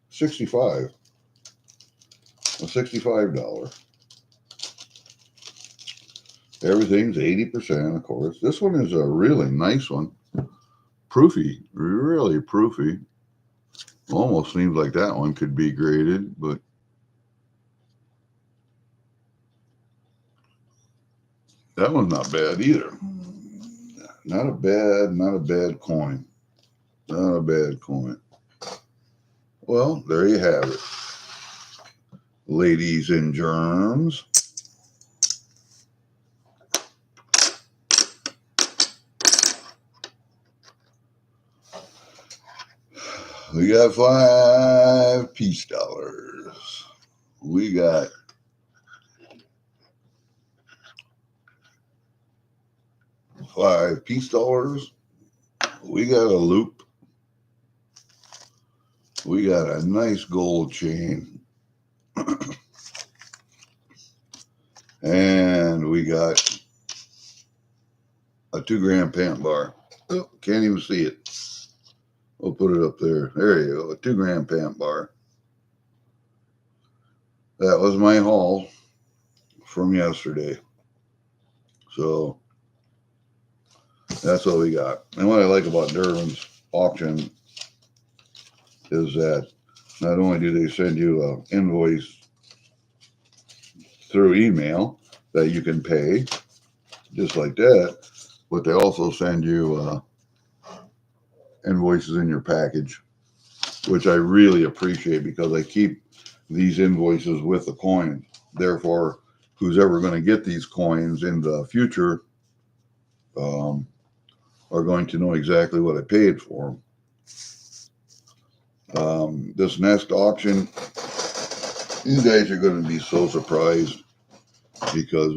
65. A $65. Everything's 80%, of course. This one is a really nice one. Proofy, really proofy. Almost seems like that one could be graded, but that one's not bad either. Not a bad coin. Not a bad coin. Well, there you have it. Ladies and germs. We got 5 peace dollars. We got 5 peace dollars. We got a loop. We got a nice gold chain. And we got a 2-gram pant bar. Oh, can't even see it. We'll put it up there. There you go. A 2-gram pant bar. That was my haul from yesterday. So that's what we got. And what I like about Durbin's auction is that not only do they send you an invoice through email that you can pay just like that, but they also send you invoices in your package, which I really appreciate because I keep these invoices with the coins. Therefore, who's ever going to get these coins in the future are going to know exactly what I paid for them. This next auction, you guys are going to be so surprised because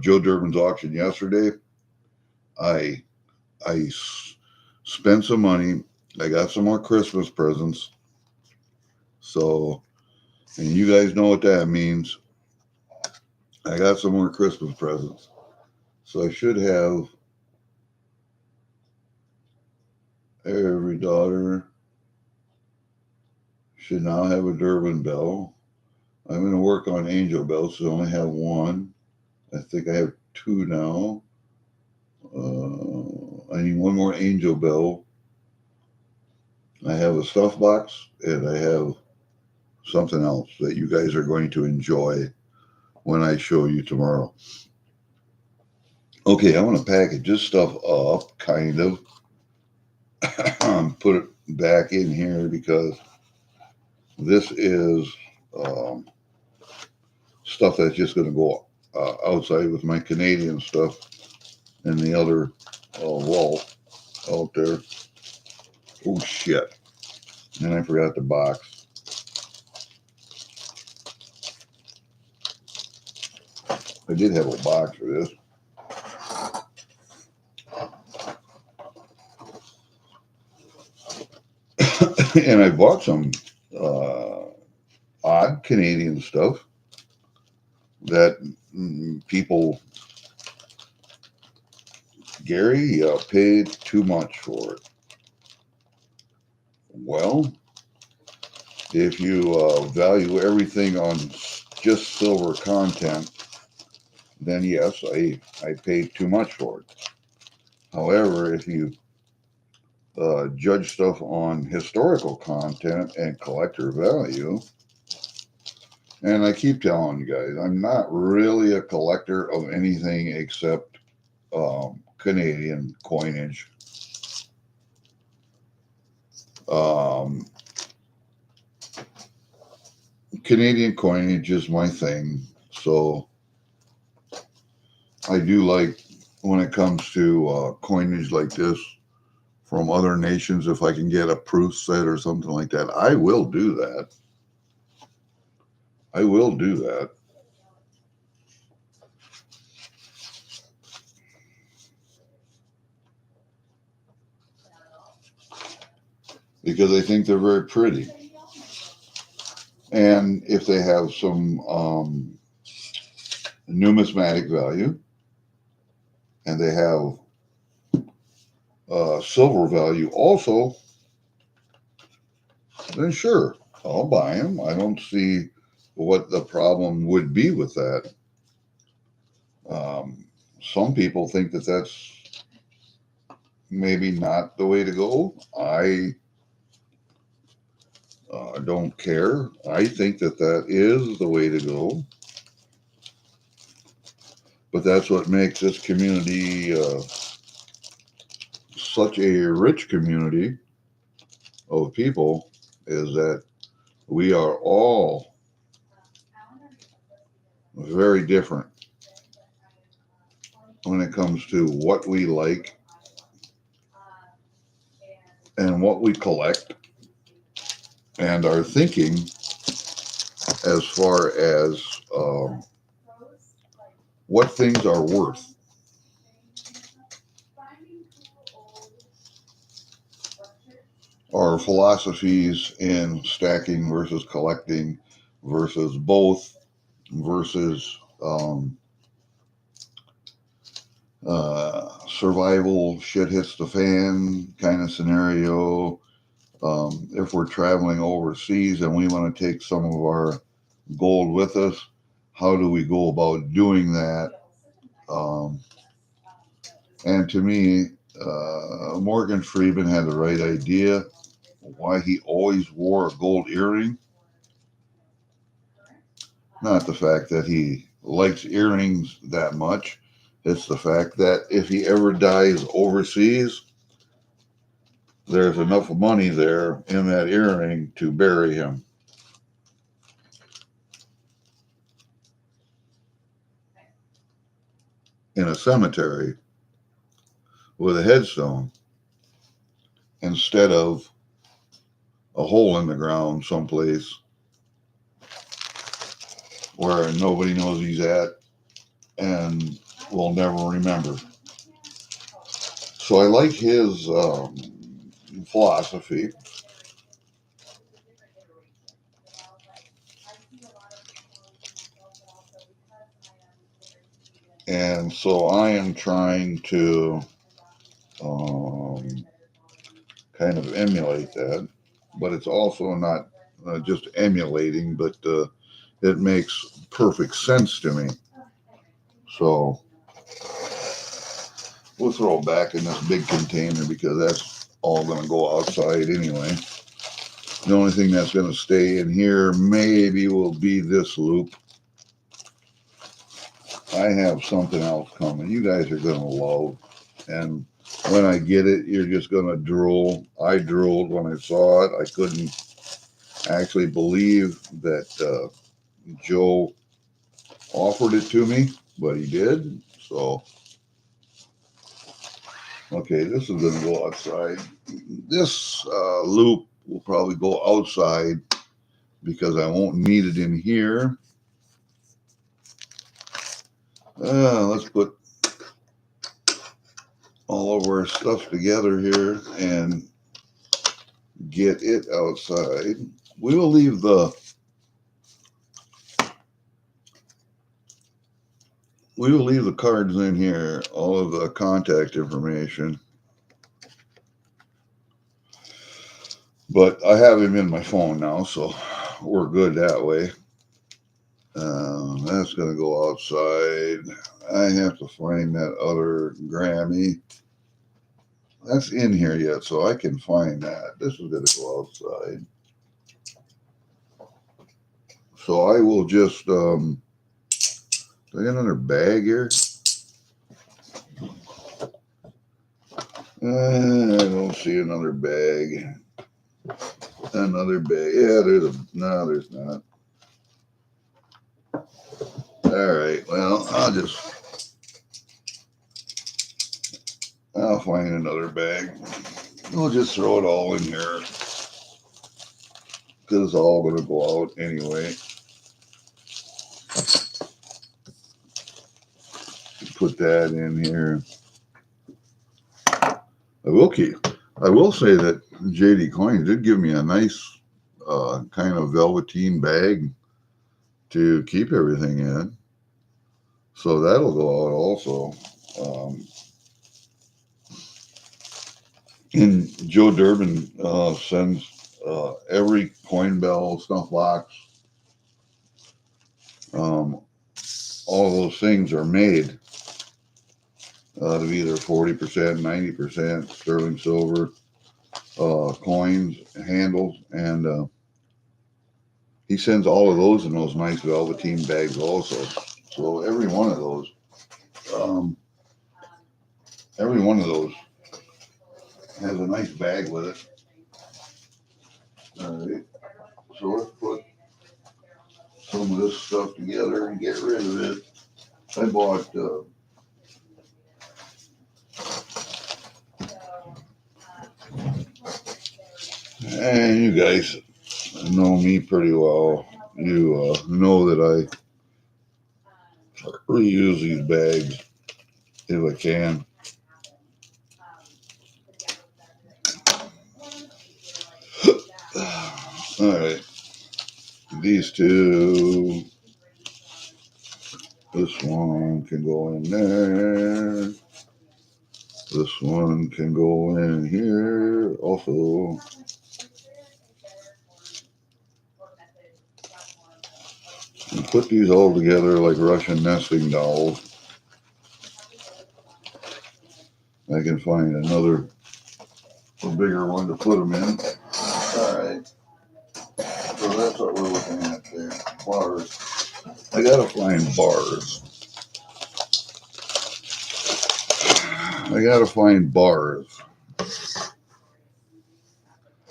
Joe Durbin's auction yesterday, I spent some money. I got some more Christmas presents. So, and you guys know what that means. I got some more Christmas presents. So I should have every daughter should now have a Durbin bell. I'm going to work on angel bells, so I only have 1. I think I have 2 now. I need 1 more angel bell. I have a stuff box, and I have something else that you guys are going to enjoy when I show you tomorrow. Okay, I want to package this stuff up, kind of. Put it back in here because this is stuff that's just going to go outside with my Canadian stuff and the other vault out there. Oh, shit. And I forgot the box. I did have a box for this. And I bought some odd Canadian stuff that people, Gary, paid too much for it. Well, if you value everything on just silver content, then yes, I paid too much for it. However, if you judge stuff on historical content and collector value, and I keep telling you guys, I'm not really a collector of anything except Canadian coinage. Canadian coinage is my thing, so I do like when it comes to coinage like this from other nations. If I can get a proof set or something like that, I will do that. I will do that. Because I think they're very pretty. And if they have some numismatic value and they have silver value also, then sure, I'll buy them. I don't see what the problem would be with that. Some people think that that's maybe not the way to go. I don't care. I think that that is the way to go. But that's what makes this community such a rich community of people, is that we are all very different when it comes to what we like and what we collect and our thinking as far as what things are worth. Our philosophies in stacking versus collecting versus both versus survival, shit hits the fan kind of scenario. If we're traveling overseas and we want to take some of our gold with us, how do we go about doing that? And to me, Morgan Freeman had the right idea why he always wore a gold earring. Not the fact that he likes earrings that much. It's the fact that if he ever dies overseas, there's enough money there in that earring to bury him. In a cemetery with a headstone instead of a hole in the ground someplace where nobody knows he's at and will never remember. So I like his philosophy. And so I am trying to kind of emulate that, but it's also not just emulating, but it makes perfect sense to me. So we'll throw it back in this big container because that's all going to go outside anyway. The only thing that's going to stay in here maybe will be this loop. I have something else coming. You guys are going to love. And when I get it, you're just going to drool. I drooled when I saw it. I couldn't actually believe that Joe offered it to me, but he did. So, okay, this is going to go outside. This loop will probably go outside because I won't need it in here. Let's put all of our stuff together here and get it outside. We will leave the cards in here, all of the contact information. But I have him in my phone now, so we're good that way. That's going to go outside. I have to find that other Grammy. That's in here yet, so I can find that. This is going to go outside. So I will just, do I got another bag here? I don't see another bag. Another bag. Yeah, no, there's not. All right, well, I'll find another bag. We'll just throw it all in here because it's all going to go out anyway. Put that in here. I will say that JD Coins did give me a nice kind of velveteen bag to keep everything in. So that'll go out also. And Joe Durbin sends every coin bell, snuff box, All those things are made out of either 40%, 90% sterling silver, coins, handles, and he sends all of those in those nice velveteen bags also. So every one of those has a nice bag with it. All right. So let's put some of this stuff together and get rid of it. I bought and you guys know me pretty well. You know that I reuse these bags if I can. All right. These two, this one can go in there. This one can go in here also. And put these all together like Russian nesting dolls. I can find a bigger one to put them in. All right. So that's what we're looking at there. Bars. I gotta find bars.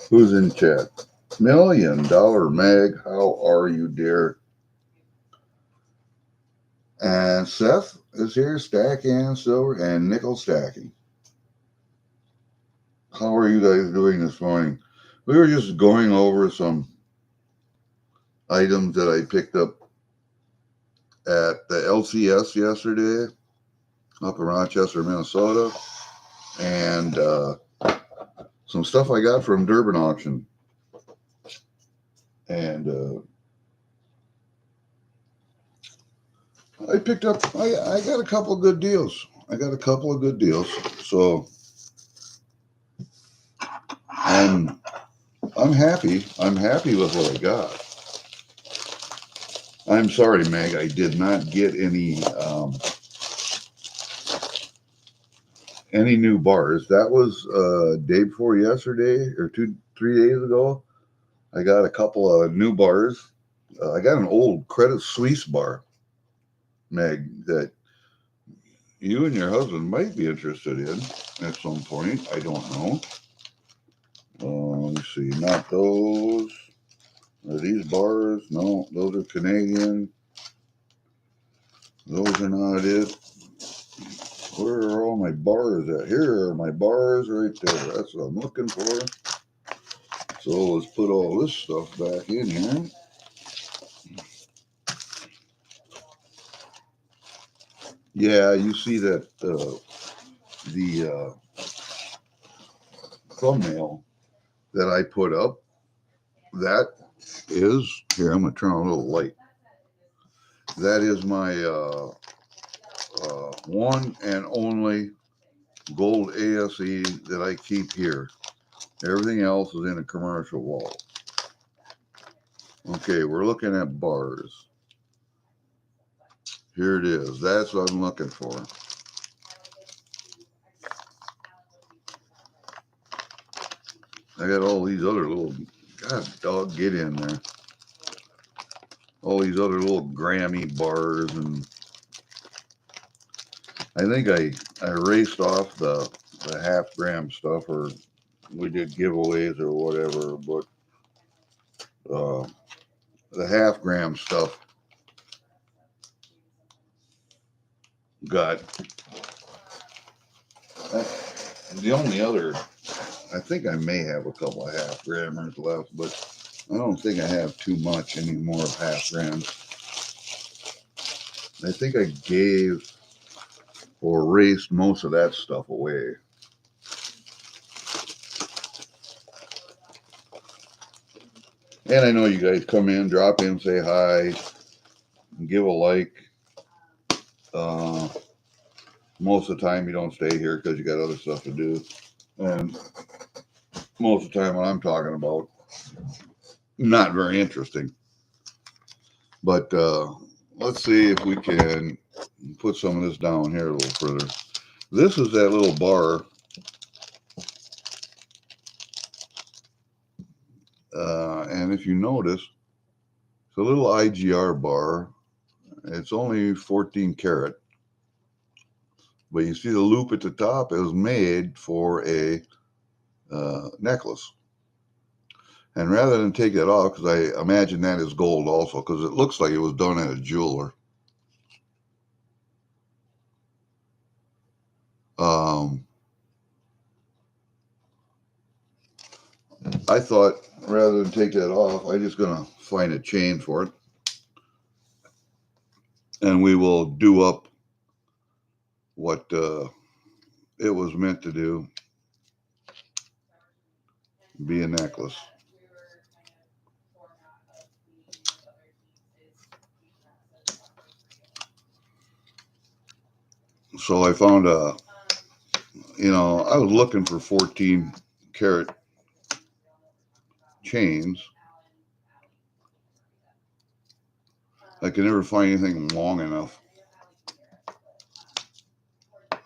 Who's in chat? $1 Million Meg, how are you, dear? And Seth is here, stacking silver and nickel stacking. How are you guys doing this morning? We were just going over some items that I picked up at the LCS yesterday up in Rochester, Minnesota, and some stuff I got from Durbin Auction. And I picked up, I got a couple of good deals. So I'm happy. I'm happy with what I got. I'm sorry, Meg, I did not get any new bars. That was day before yesterday or 3 days ago. I got a couple of new bars. I got an old Credit Suisse bar, Meg, that you and your husband might be interested in at some point. I don't know. Let me see. Not those. Are these bars? No, those are Canadian. Those are not it. Where are all my bars at? Here are my bars right there. That's what I'm looking for. So let's put all this stuff back in here. Yeah, you see that the thumbnail that I put up, that is, here, I'm going to turn on a little light. That is my one and only gold ASE that I keep here. Everything else is in a commercial vault. Okay, we're looking at bars. Here it is. That's what I'm looking for. I got all these other little, God dog, get in there. All these other little Grammy bars, and I think I raced off the half-gram stuff, or we did giveaways or whatever, but the half-gram stuff got the only other, I think I may have a couple of half-grammers left, but I don't think I have too much anymore of half-grams. I think I gave or raced most of that stuff away. And I know you guys come in, drop in, say hi, give a like. Most of the time you don't stay here because you got other stuff to do. And most of the time what I'm talking about, not very interesting. But let's see if we can put some of this down here a little further. This is that little bar. And if you notice, it's a little IGR bar. It's only 14 karat. But you see the loop at the top, it was made for a necklace. And rather than take that off, because I imagine that is gold also, because it looks like it was done at a jeweler. I thought rather than take that off, I'm just going to find a chain for it. And we will do up what it was meant to do, be a necklace. So I found I was looking for 14 karat chains. I could never find anything long enough.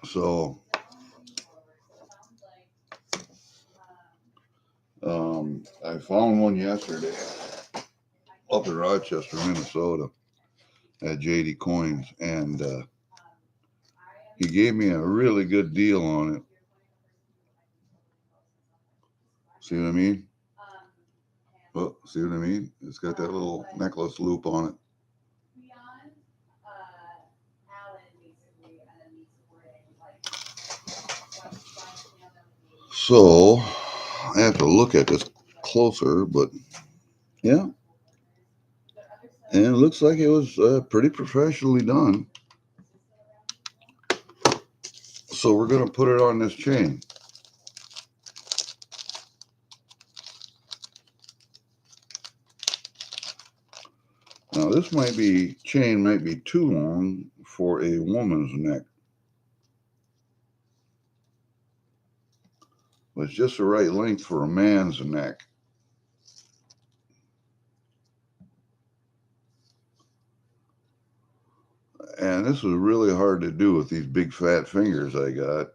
So I found one yesterday up in Rochester, Minnesota at JD Coins, and he gave me a really good deal on it. See what I mean? Oh, see what I mean? It's got that little necklace loop on it. So I have to look at this closer, but yeah. And it looks like it was pretty professionally done. So we're going to put it on this chain. Now this chain might be too long for a woman's neck. But it's just the right length for a man's neck. And this is really hard to do with these big fat fingers I got.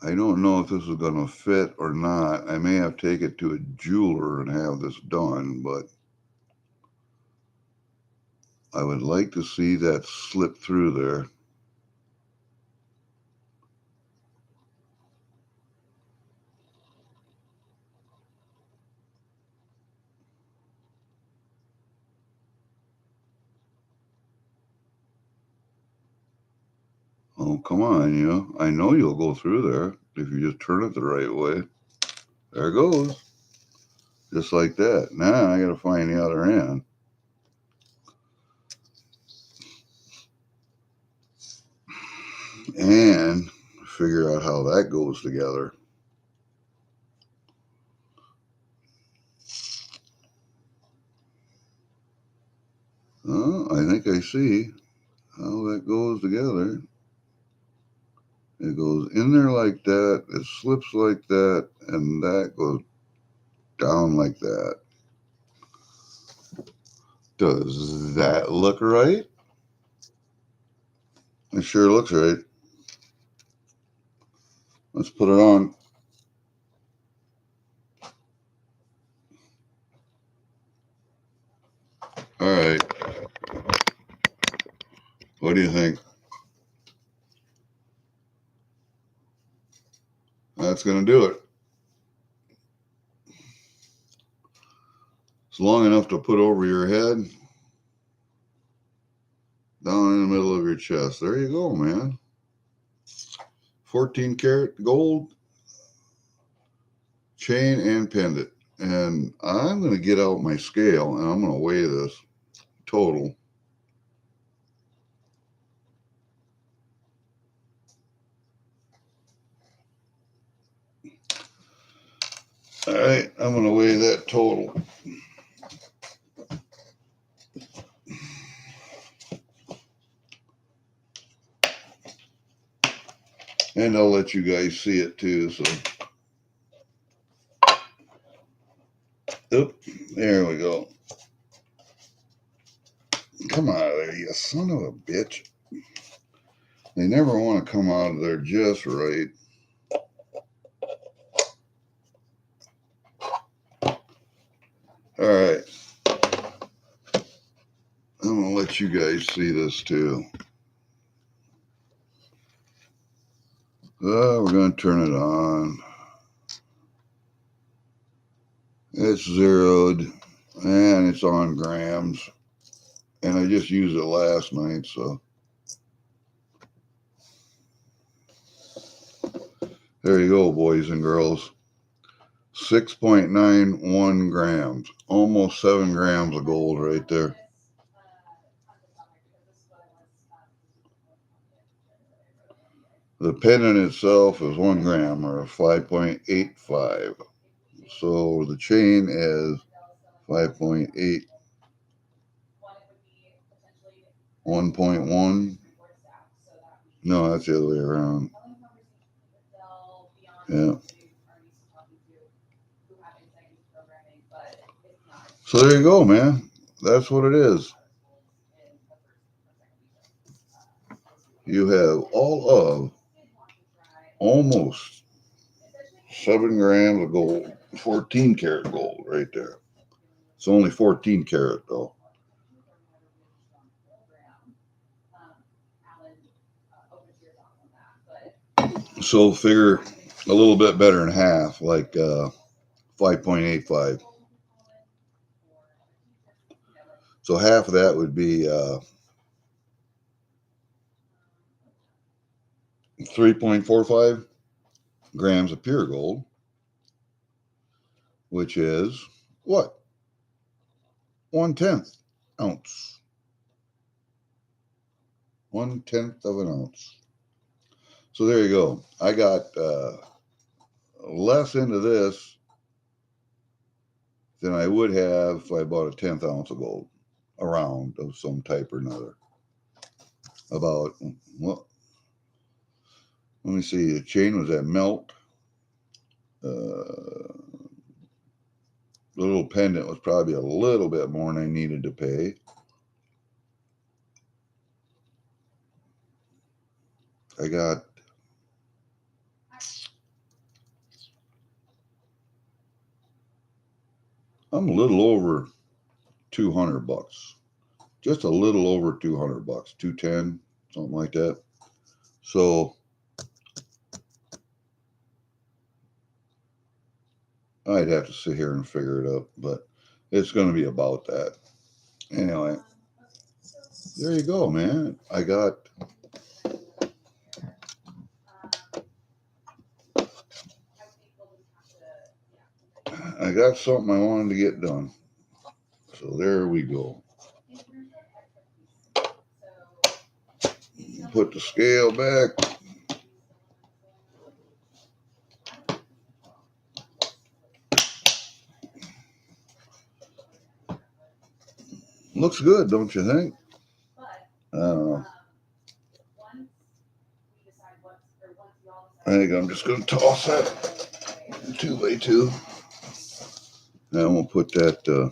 I don't know if this is going to fit or not. I may have to take it to a jeweler and have this done, but I would like to see that slip through there. Oh, come on, I know you'll go through there if you just turn it the right way. There it goes. Just like that. Now I got to find the other end. And figure out how that goes together. Oh, I think I see how that goes together. It goes in there like that, it slips like that, and that goes down like that. Does that look right? It sure looks right. Let's put it on. All right. What do you think? That's going to do it. It's long enough to put over your head, down in the middle of your chest. There you go, man. 14 karat gold chain and pendant. And I'm going to get out my scale and I'm going to weigh this total. All right, I'm going to weigh that total. And I'll let you guys see it too. So Oop, there we go. Come out of there, you son of a bitch. They never want to come out of there just right. All right. I'm going to let you guys see this too. We're going to turn it on. It's zeroed and it's on grams. And I just used it last night, so. There you go, boys and girls. 6.91 grams. Almost 7 grams of gold right there. The pendant itself is 1 gram or 5.85. So the chain is 5.8. 1.1. No, that's the other way around. Yeah. So there you go, man. That's what it is. You have all of almost 7 grams of gold, 14 karat gold right there. It's only 14 karat though. So figure a little bit better than half, like 5.85. So half of that would be 3.45 grams of pure gold, which is what? 1/10 ounce. 1/10 of an ounce. So there you go. I got less into this than I would have if I bought a 1/10 ounce of gold, a round of some type or another. About, well, let me see, the chain was at melt. The little pendant was probably a little bit more than I needed to pay. I got I'm a little over $200. Just a little over $200, 210, something like that. So I'd have to sit here and figure it out, but it's going to be about that. Anyway, there you go, man. I got something I wanted to get done. So there we go. Put the scale back. Looks good, don't you think? I don't know. I think I'm just going to toss that 2x2. Now I'm going to put that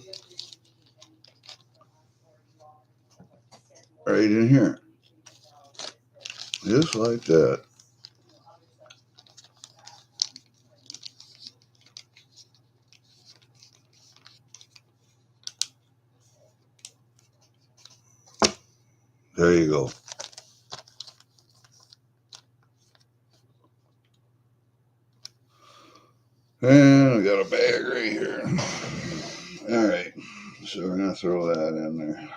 right in here. Just like that. There you go. And I got a bag right here. All right. So we're going to throw that in there.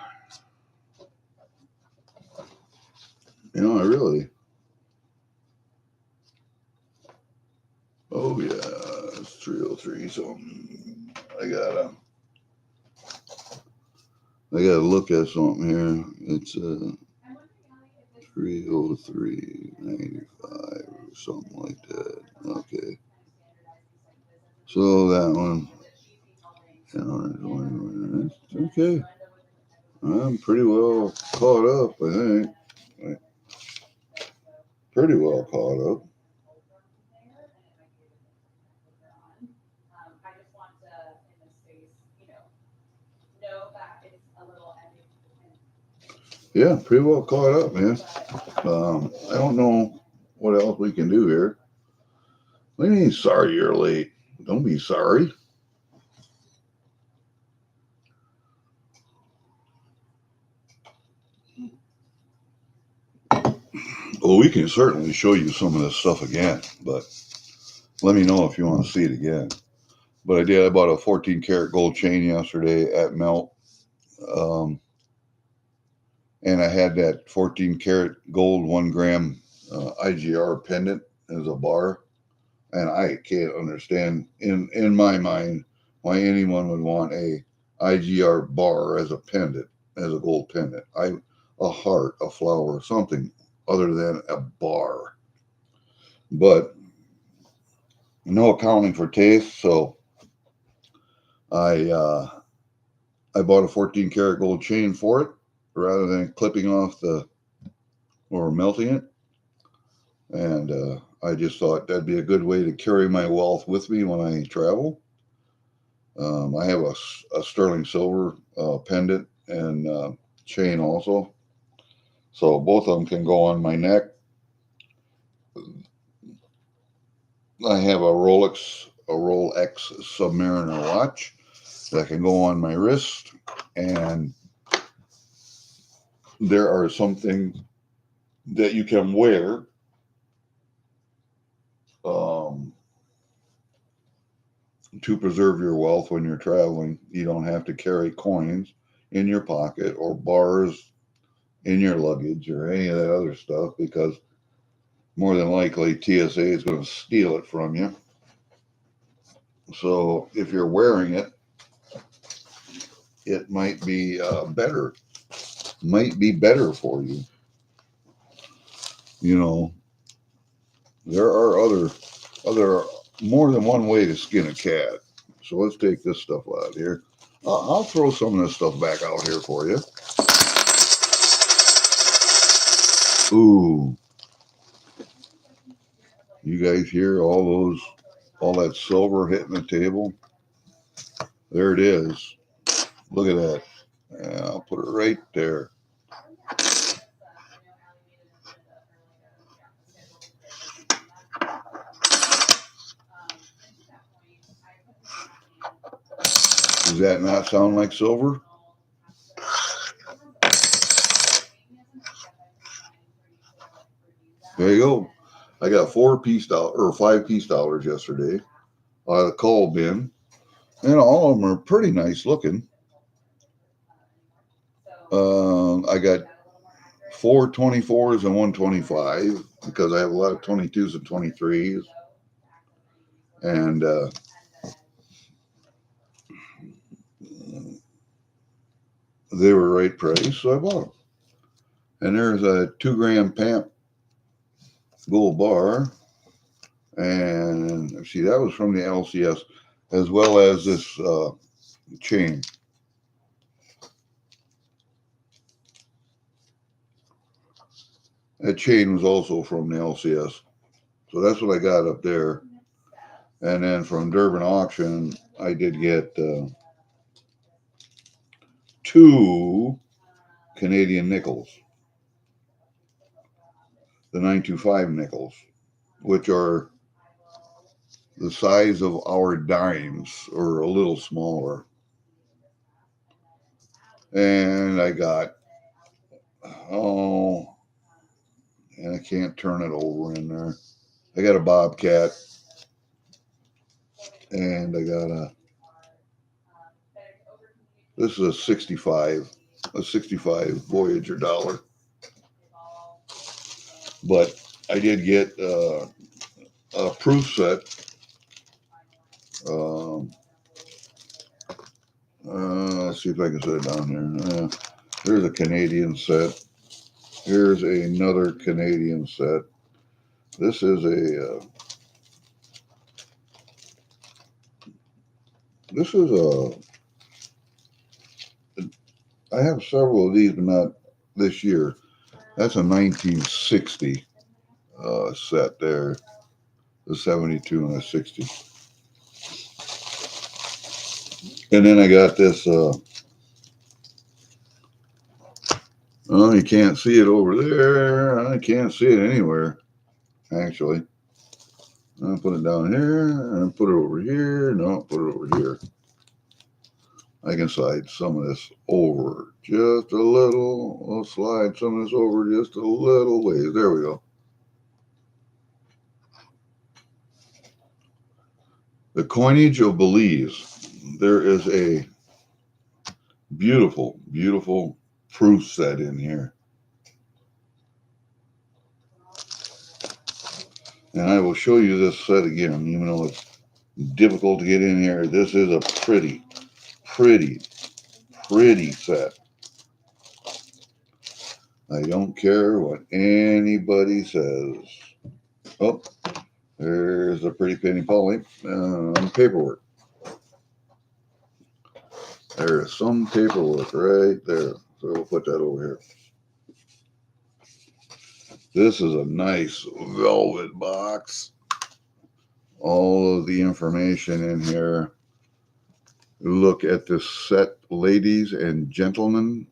You know, I really. Oh, yeah. It's 303 something. I gotta look at something here. It's 303.95 or something like that. Okay. So that one. Okay. I'm pretty well caught up, I think. Pretty well caught up. Yeah, pretty well caught up, man. I don't know what else we can do here. What do you mean, sorry you're late? Don't be sorry. Well, we can certainly show you some of this stuff again, but let me know if you want to see it again. But I did. I bought a 14 karat gold chain yesterday at Melt. Um, and I had that 14 karat gold 1 gram IGR pendant as a bar. And I can't understand in my mind why anyone would want a IGR bar as a pendant, as a gold pendant. A heart, a flower, something other than a bar. But no accounting for taste, so I I bought a 14 karat gold chain for it rather than clipping off the or melting it. And I just thought that'd be a good way to carry my wealth with me when I travel. I have a sterling silver pendant and chain also. So both of them can go on my neck. I have a Rolex Submariner watch that can go on my wrist. And there are some things that you can wear um, to preserve your wealth when you're traveling. You don't have to carry coins in your pocket or bars in your luggage or any of that other stuff because more than likely TSA is going to steal it from you. So if you're wearing it, it might be better. Might be better for you. You know, there are other more than one way to skin a cat. So let's take this stuff out here. I'll throw some of this stuff back out here for you. Ooh, you guys hear all that silver hitting the table? There it is. Look at that. And I'll put it right there. Does that not sound like silver? There you go. I got 5 piece dollars yesterday out of the coal bin, and all of them are pretty nice looking. I got 4 24s and 125 because I have a lot of 22s and 23s, and they were right price, so I bought them. And there's a 2 gram Pamp gold bar, and see that was from the LCS, as well as this chain. That chain was also from the LCS. So that's what I got up there. And then from Durbin Auction, I did get 2 Canadian nickels, the 925 nickels, which are the size of our dimes or a little smaller. And I got, oh, and I can't turn it over in there. I got a Bobcat, and I got this is a 65 Voyager dollar. But I did get a proof set. Um, let's see if I can set it down here. Here's a Canadian set. Here's another Canadian set. This is this is a, I have several of these, but not this year. That's a 1960 set there, the 72 and a 60. And then I got this Oh, you can't see it over there. I can't see it anywhere, actually. I'll put it down here and put it over here. No, put it over here. I can slide some of this over just a little. I'll slide some of this over just a little ways. There we go. The coinage of Belize. There is a beautiful, beautiful proof set in here. And I will show you this set again, even though it's difficult to get in here. This is a pretty, pretty, pretty set. I don't care what anybody says. Oh, there's a pretty penny poly paperwork. There's some paperwork right there. So we'll put that over here. This is a nice velvet box. All of the information in here. Look at this set, ladies and gentlemen.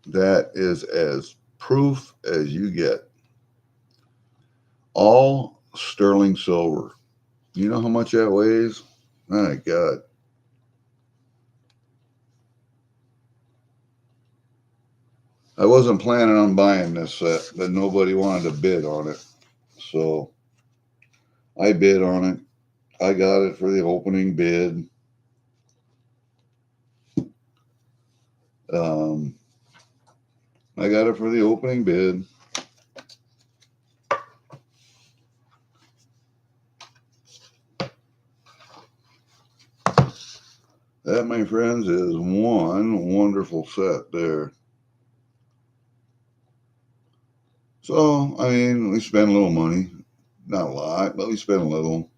That is as proof as you get. All sterling silver. You know how much that weighs? My God. I wasn't planning on buying this set, but nobody wanted to bid on it. So I bid on it. I got it for the opening bid. I got it for the opening bid. That, my friends, is one wonderful set there. So, I mean, we spent a little money. Not a lot, but we spent a little.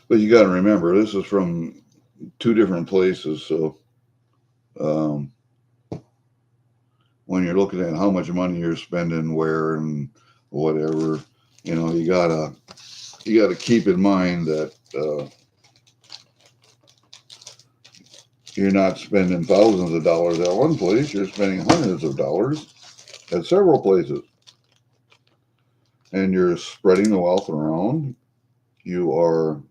But you got to remember, this is from two different places. So, when you're looking at how much money you're spending where and whatever, you gotta keep in mind that you're not spending thousands of dollars at one place. You're spending hundreds of dollars at several places. And you're spreading the wealth around. You are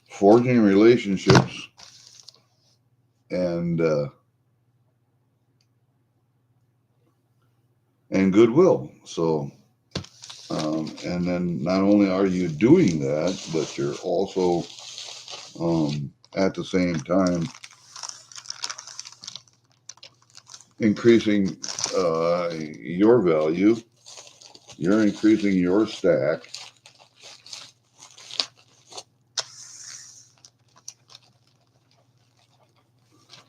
forging relationships and goodwill. So, and then not only are you doing that, but you're also at the same time increasing your value. You're increasing your stack.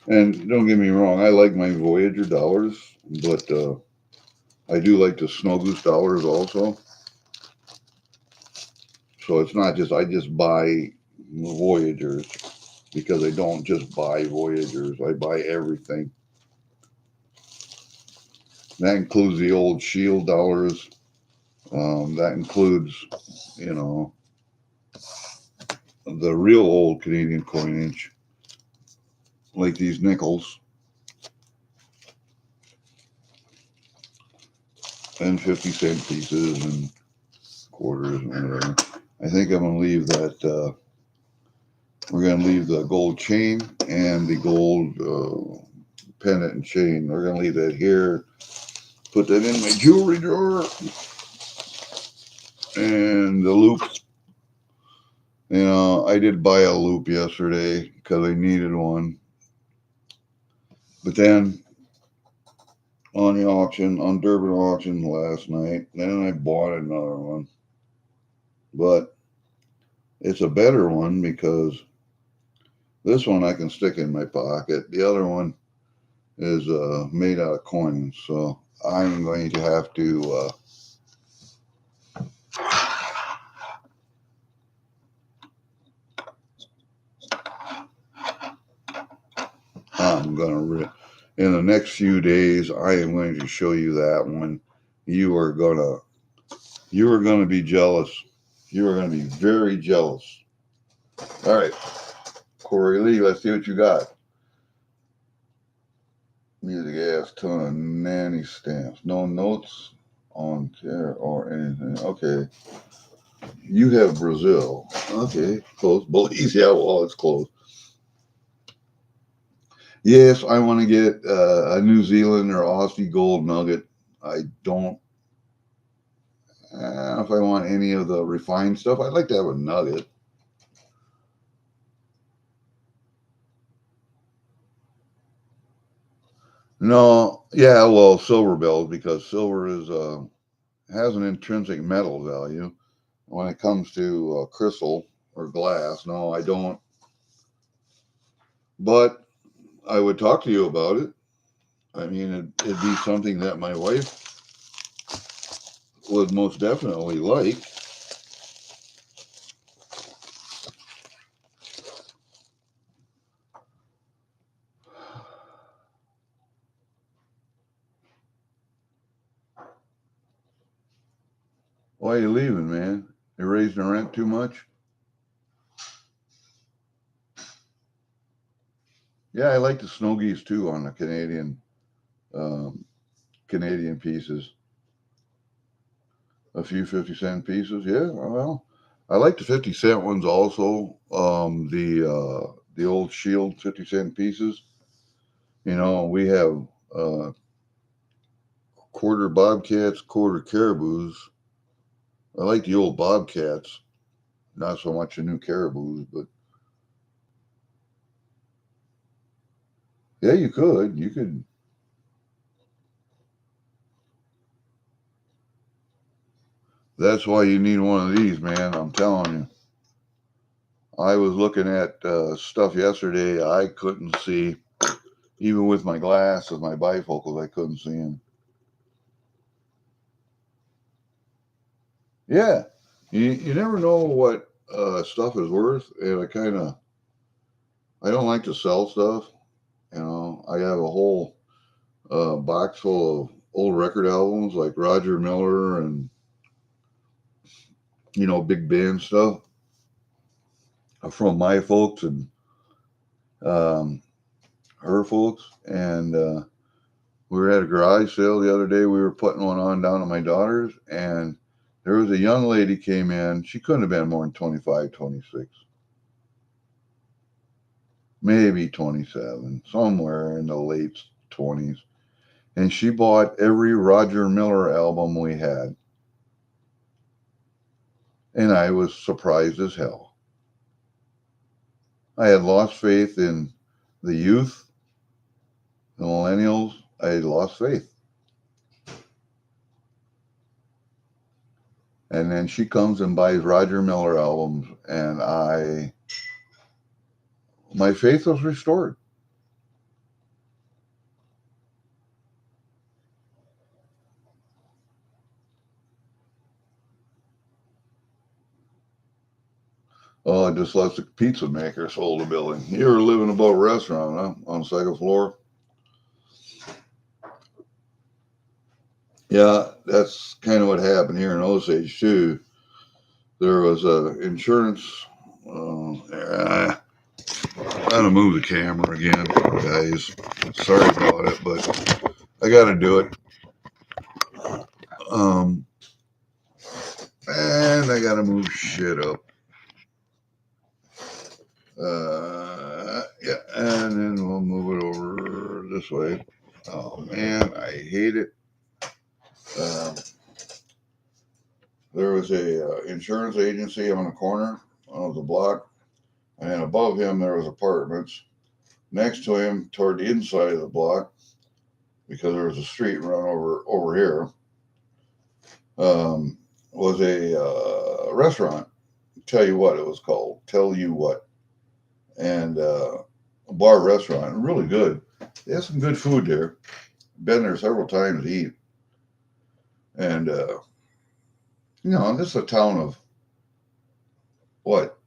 And don't get me wrong, I like my Voyager dollars, but I do like the Snow Goose dollars also. So it's not just I just buy Voyagers, because I don't just buy Voyagers. I buy everything. That includes the old Shield dollars. That includes, the real old Canadian coinage, like these nickels and 50-cent pieces and quarters and whatever. I think I'm going to leave that. We're going to leave the gold chain and the gold pendant and chain. We're going to leave that here. Put that in my jewelry drawer. And the loop. I did buy a loop yesterday because I needed one. But then on the auction, on Durbin Auction last night, then I bought another one. But it's a better one because this one I can stick in my pocket. The other one is made out of coins. So I'm going to have to in the next few days, I am going to show you that one. You are gonna be jealous. You are going to be very jealous. All right, Corey Lee, let's see what you got. Music ass, ton of nanny stamps. No notes on care or anything. Okay. You have Brazil. Okay, close. Belize, yeah, well, it's close. Yes, I want to get a New Zealand or Aussie gold nugget. I don't know if I want any of the refined stuff. I'd like to have a nugget. No, yeah, well, silver bells, because silver is has an intrinsic metal value. When it comes to crystal or glass, no, I don't. But I would talk to you about it. I mean, it'd be something that my wife would most definitely like. Why are you leaving, man? You raising the rent too much? Yeah, I like the snow geese too on the um, Canadian pieces. A few 50-cent pieces, yeah. Well, I like the 50-cent ones also. The old Shield 50-cent pieces. You know, we have uh, quarter bobcats, quarter caribous. I like the old bobcats, not so much the new caribous, but yeah, you could. You could. That's why you need one of these, man. I'm telling you. I was looking at stuff yesterday I couldn't see. Even with my glasses, my bifocals, I couldn't see them. Yeah, you never know what stuff is worth, and I don't like to sell stuff. You know, I have a whole box full of old record albums like Roger Miller and big band stuff from my folks and um, her folks, and we were at a garage sale the other day. We were putting one on down at my daughter's, and there was a young lady came in. She couldn't have been more than 25, 26, maybe 27, somewhere in the late 20s. And she bought every Roger Miller album we had. And I was surprised as hell. I had lost faith in the youth, the millennials. I had lost faith. And then she comes and buys Roger Miller albums, and my faith was restored. Oh, I just left the pizza maker sold the building. You ever living above a restaurant, huh? On the second floor? Yeah, that's kind of what happened here in Osage too. There was a insurance. I'm gonna move the camera again, guys. Sorry about it, but I got to do it. Um, and I got to move shit up. Yeah, and then we'll move it over this way. Oh man, I hate it. Um, there was a insurance agency on the corner of the block, and above him there was apartments. Next to him, toward the inside of the block, because there was a street run over here, was a restaurant. Tell you what it was called. Tell you what, and a bar restaurant, really good. They had some good food there. Been there several times to eat, and this is a town of what?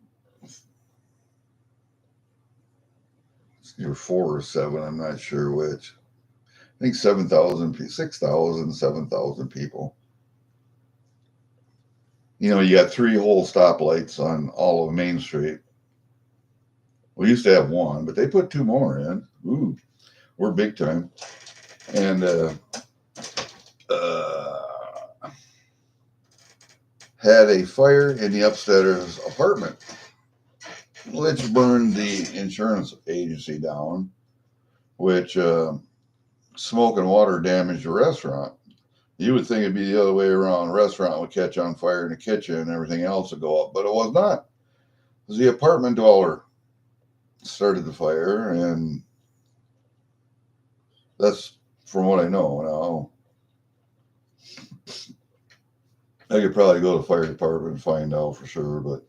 You're 4 or 7. I'm not sure which. I think 7,000, 6,000, 7,000 people. You know, you got 3 whole stoplights on all of Main Street. We used to have one, but they put 2 more in. Ooh, we're big time. And uh, had a fire in the upstairs apartment, which burned the insurance agency down, which smoke and water damaged the restaurant. You would think it'd be the other way around. The restaurant would catch on fire in the kitchen and everything else would go up, but it was not. It was the apartment dweller started the fire, and that's from what I know. Now, I could probably go to the fire department and find out for sure, but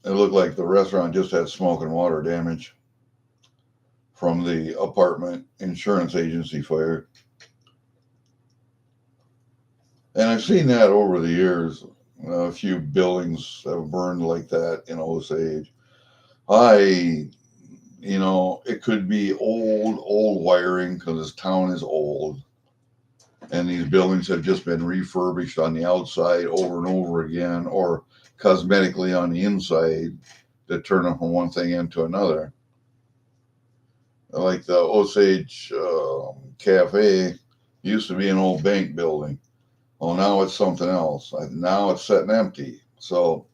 it looked like the restaurant just had smoke and water damage from the apartment insurance agency fire. And I've seen that over the years. A few buildings have burned like that in Osage. It could be old wiring because this town is old. And these buildings have just been refurbished on the outside over and over again, or cosmetically on the inside to turn them from one thing into another. Like the Osage Cafe used to be an old bank building. Well, now it's something else. Now it's sitting empty. So,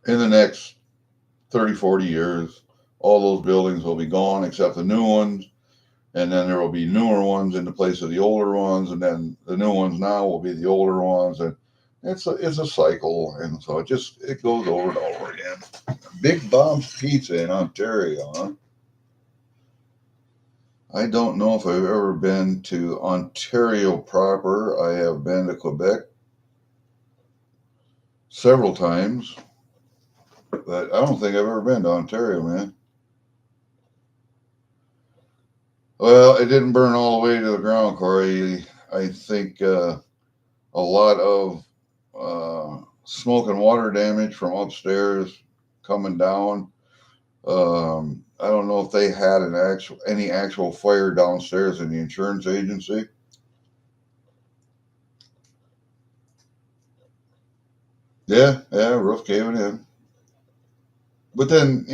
in the next 30, 40 years, all those buildings will be gone except the new ones. And then there will be newer ones in the place of the older ones. And then the new ones now will be the older ones. And it's a cycle. And so it goes over and over again. Big Bob's Pizza in Ontario, huh? I don't know if I've ever been to Ontario proper. I have been to Quebec several times, but I don't think I've ever been to Ontario, man. Well, it didn't burn all the way to the ground, Corey. I think a lot of smoke and water damage from upstairs coming down. I don't know if they had any actual fire downstairs in the insurance agency. Yeah, roof caving in. But then,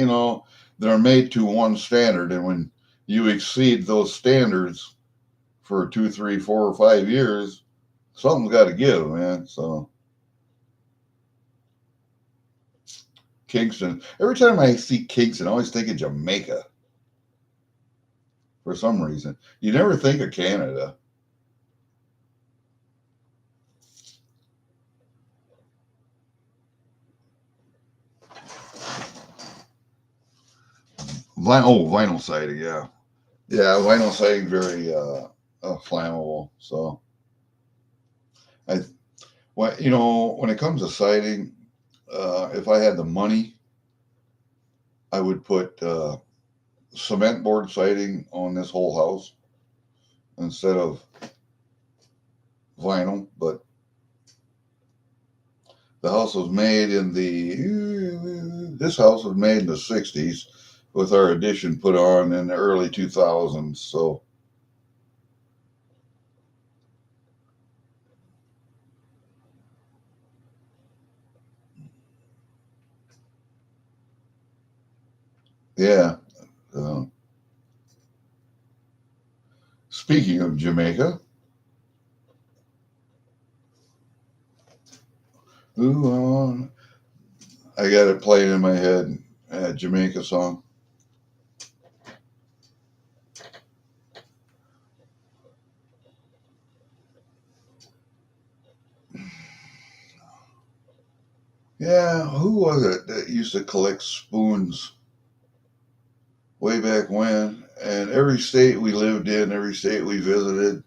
they're made to one standard, and when you exceed those standards for 2, 3, 4, or 5 years, something's got to give, man. So Kingston. Every time I see Kingston, I always think of Jamaica for some reason. You never think of Canada. Vinyl siding, yeah. Yeah, vinyl siding very flammable. So I, when it comes to siding, if I had the money, I would put cement board siding on this whole house instead of vinyl. But the house was made in this house was made in the 60s with our addition put on in the early 2000s. So yeah. Uh, Speaking of Jamaica, ooh, I got it playing in my head, a Jamaica song. Yeah, who was it that used to collect spoons way back when? And every state we lived in, every state we visited,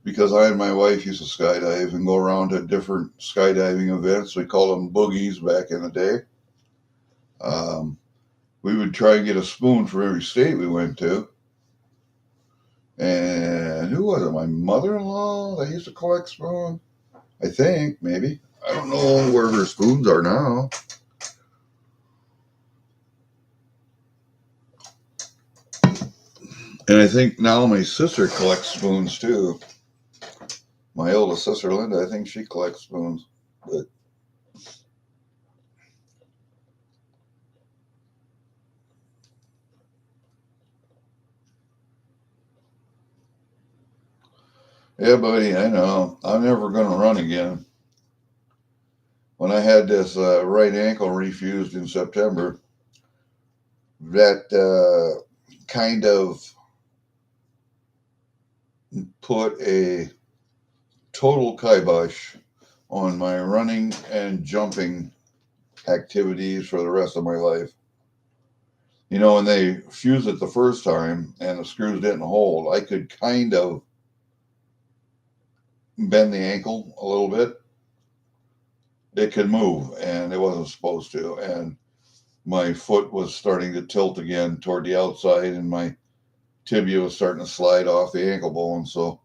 because I and my wife used to skydive and go around to different skydiving events. We called them boogies back in the day. Um, we would try and get a spoon for every state we went to. And who was it? My mother-in-law that used to collect spoons. I think maybe. I don't know where her spoons are now. And I think now my sister collects spoons too. My oldest sister, Linda, I think she collects spoons. But yeah, buddy, I know. I'm never going to run again. When I had this right ankle refused in September, that kind of put a total kibosh on my running and jumping activities for the rest of my life. You know, when they fused it the first time and the screws didn't hold, I could kind of bend the ankle a little bit. It could move, and it wasn't supposed to. And my foot was starting to tilt again toward the outside, and my tibia was starting to slide off the ankle bone. So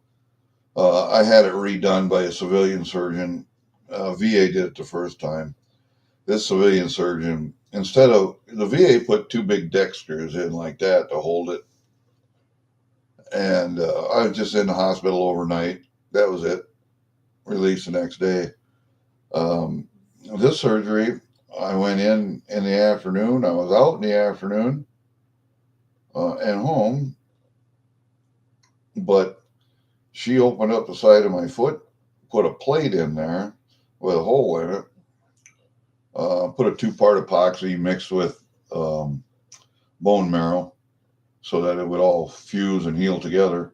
I had it redone by a civilian surgeon. VA did it the first time. This civilian surgeon, instead of the VA, put two big deck screws in like that to hold it. And I was just in the hospital overnight. That was it. Released the next day. Um, this surgery, I went in the afternoon. I was out in the afternoon and home, but she opened up the side of my foot, put a plate in there with a hole in it, put a two-part epoxy mixed with bone marrow so that it would all fuse and heal together,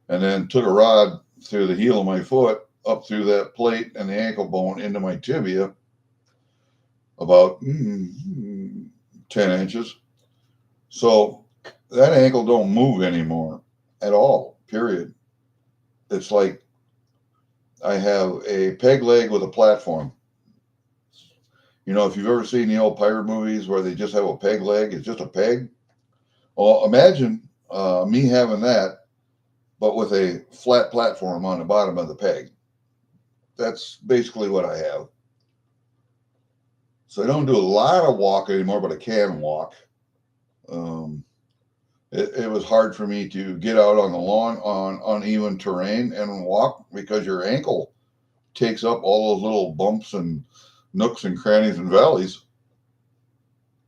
and then took a rod through the heel of my foot up through that plate and the ankle bone into my tibia about 10 inches. So that ankle don't move anymore at all, period. It's like I have a peg leg with a platform. You know, if you've ever seen the old pirate movies where they just have a peg leg, it's just a peg. Well, imagine me having that, but with a flat platform on the bottom of the peg. That's basically what I have. So I don't do a lot of walking anymore, but I can walk. Um, it was hard for me to get out on the lawn on uneven terrain and walk because your ankle takes up all those little bumps and nooks and crannies and valleys.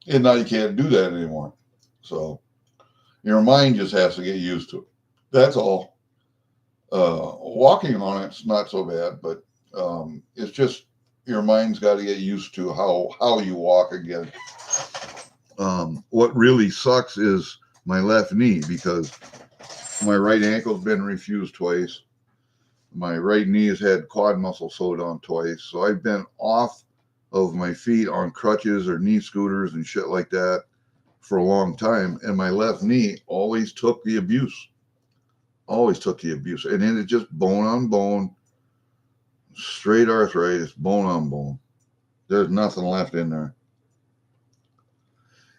And now you can't do that anymore. So your mind just has to get used to it. That's all. Walking on it's not so bad, but it's just your mind's got to get used to how you walk again. What really sucks is my left knee because my right ankle's been refused twice. My right knee has had quad muscle sewed on twice. So I've been off of my feet on crutches or knee scooters and shit like that for a long time. And my left knee always took the abuse. Always took the abuse. And then it's just bone on bone, straight arthritis, bone on bone. There's nothing left in there.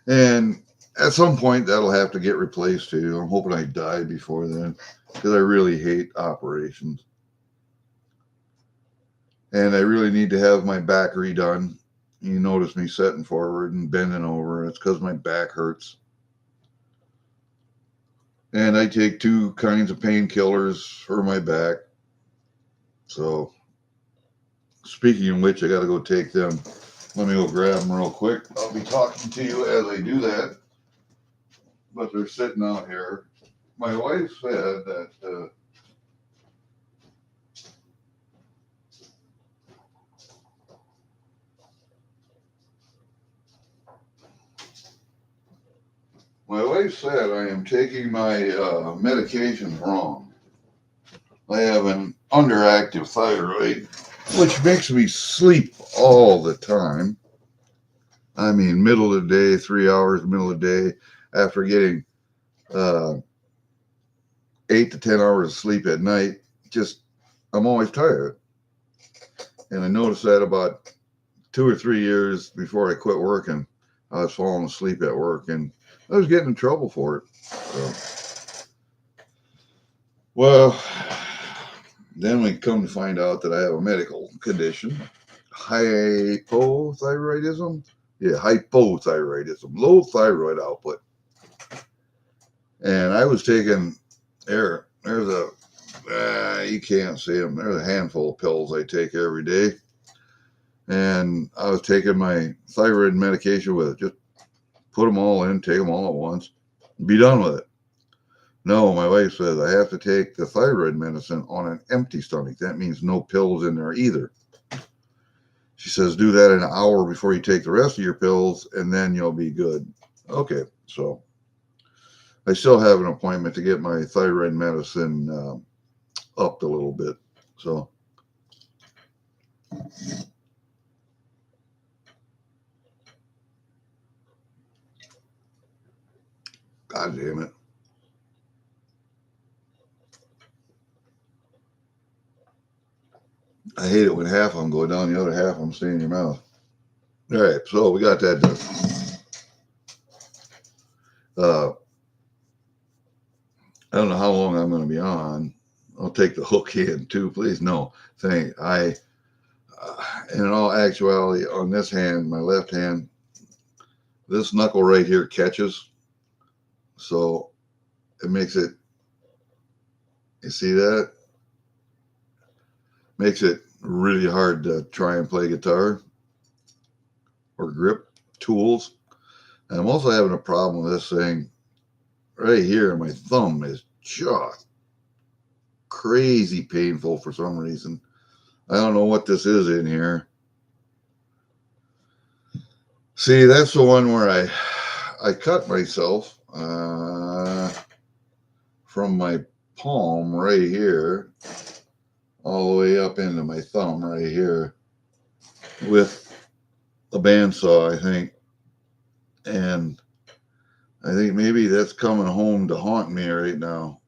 And at some point, that'll have to get replaced too. I'm hoping I die before then because I really hate operations. And I really need to have my back redone. You notice me sitting forward and bending over. It's because my back hurts. And I take two kinds of painkillers for my back. So, speaking of which, I got to go take them. Let me go grab them real quick. I'll be talking to you as I do that. But they're sitting out here. My wife said that my wife said I am taking my medications wrong. I have an underactive thyroid, which makes me sleep all the time. I mean, middle of the day, 3 hours, middle of the day, after getting 8 to 10 hours of sleep at night, just I'm always tired. And I noticed that about 2 or 3 years before I quit working, I was falling asleep at work and I was getting in trouble for it. So, well, then we come to find out that I have a medical condition, hypothyroidism. Yeah, hypothyroidism, low thyroid output. And I was taking there's a You can't see them. There's a handful of pills I take every day. And I was taking my thyroid medication with it. Just put them all in, take them all at once, be done with it. No, my wife says I have to take the thyroid medicine on an empty stomach. That means no pills in there either. She says do that an hour before you take the rest of your pills, and then you'll be good. Okay, so I still have an appointment to get my thyroid medicine upped a little bit. So God damn it. I hate it when half of them go down, the other half of them stay in your mouth. All right, so we got that done. I don't know how long I'm going to be on. I'll take the hook in too, please. No, in all actuality, on this hand, my left hand, this knuckle right here catches. So it makes it, you see that? Makes it really hard to try and play guitar or grip tools. And I'm also having a problem with this thing right here. My thumb is just crazy painful for some reason. I don't know what this is in here. See, that's the one where I cut myself from my palm right here all the way up into my thumb right here with a bandsaw, I think. And I think maybe that's coming home to haunt me right now.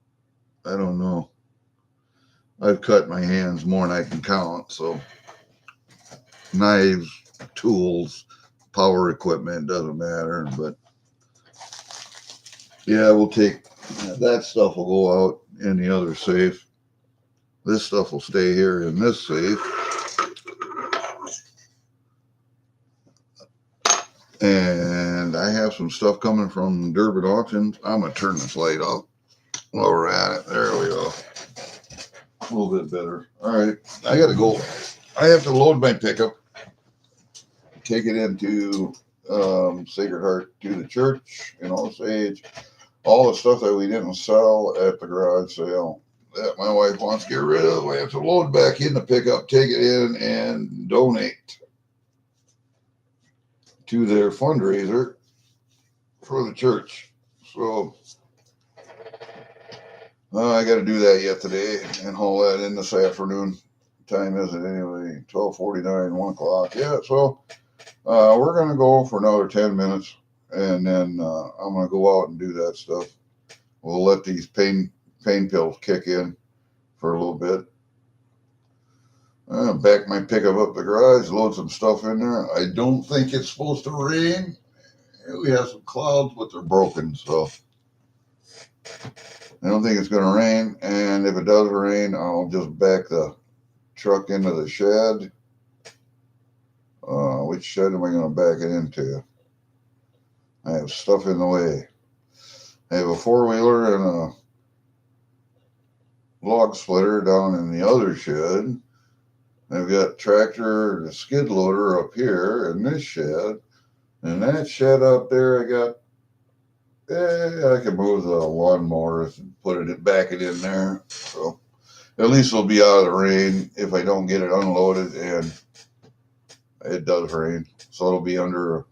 I don't know. I've cut my hands more than I can count, so knives, tools, power equipment, doesn't matter. But yeah, we'll take that stuff will go out in the other safe. This stuff will stay here in this safe. And I have some stuff coming from Durbin Auction. I'm going to turn this light off while we're at it. There we go. A little bit better. All right. I got to go. I have to load my pickup, take it into Sacred Heart to the church in Osage. All the stuff that we didn't sell at the garage sale that my wife wants to get rid of, we have to load back in the pickup, take it in, and donate to their fundraiser for the church. So I got to do that yet today and haul that in this afternoon. What time is it anyway? 12:49, 1 o'clock. Yeah, so we're going to go for another 10 minutes, and then I'm going to go out and do that stuff. We'll let these pain pills kick in for a little bit. Back my pickup up the garage, load some stuff in there. I don't think it's supposed to rain. We have some clouds, but they're broken, so I don't think it's going to rain. And if it does rain, I'll just back the truck into the shed. Which shed am I going to back it into? I have stuff in the way. I have a four-wheeler and a log splitter down in the other shed. I've got tractor and a skid loader up here in this shed. And that shed up there, I got, I can move the lawnmowers and put it back in there. So at least it'll be out of the rain if I don't get it unloaded, and it does rain. So it'll be under a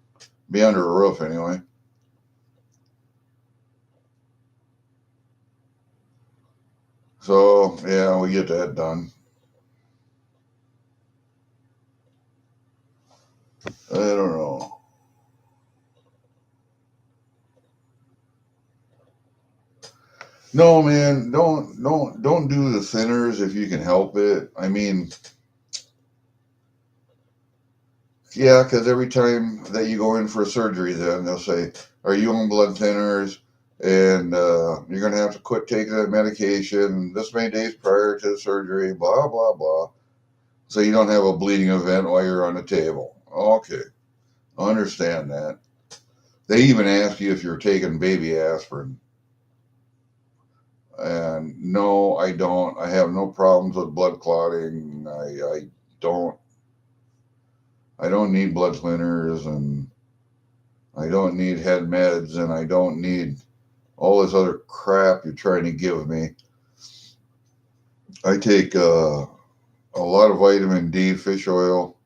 roof anyway. So yeah, we get that done. I don't know. No, man, don't do the thinners if you can help it. I mean, yeah, because every time that you go in for a surgery, then they'll say, "Are you on blood thinners?" And you're gonna have to quit taking that medication this many days prior to the surgery. Blah blah blah. So you don't have a bleeding event while you're on the table. Okay, I understand that. They even ask you if you're taking baby aspirin. And no, I don't. I have no problems with blood clotting. Don't I don't need blood thinners, and I don't need head meds, and I don't need all this other crap you're trying to give me. I take a lot of vitamin D, fish oil,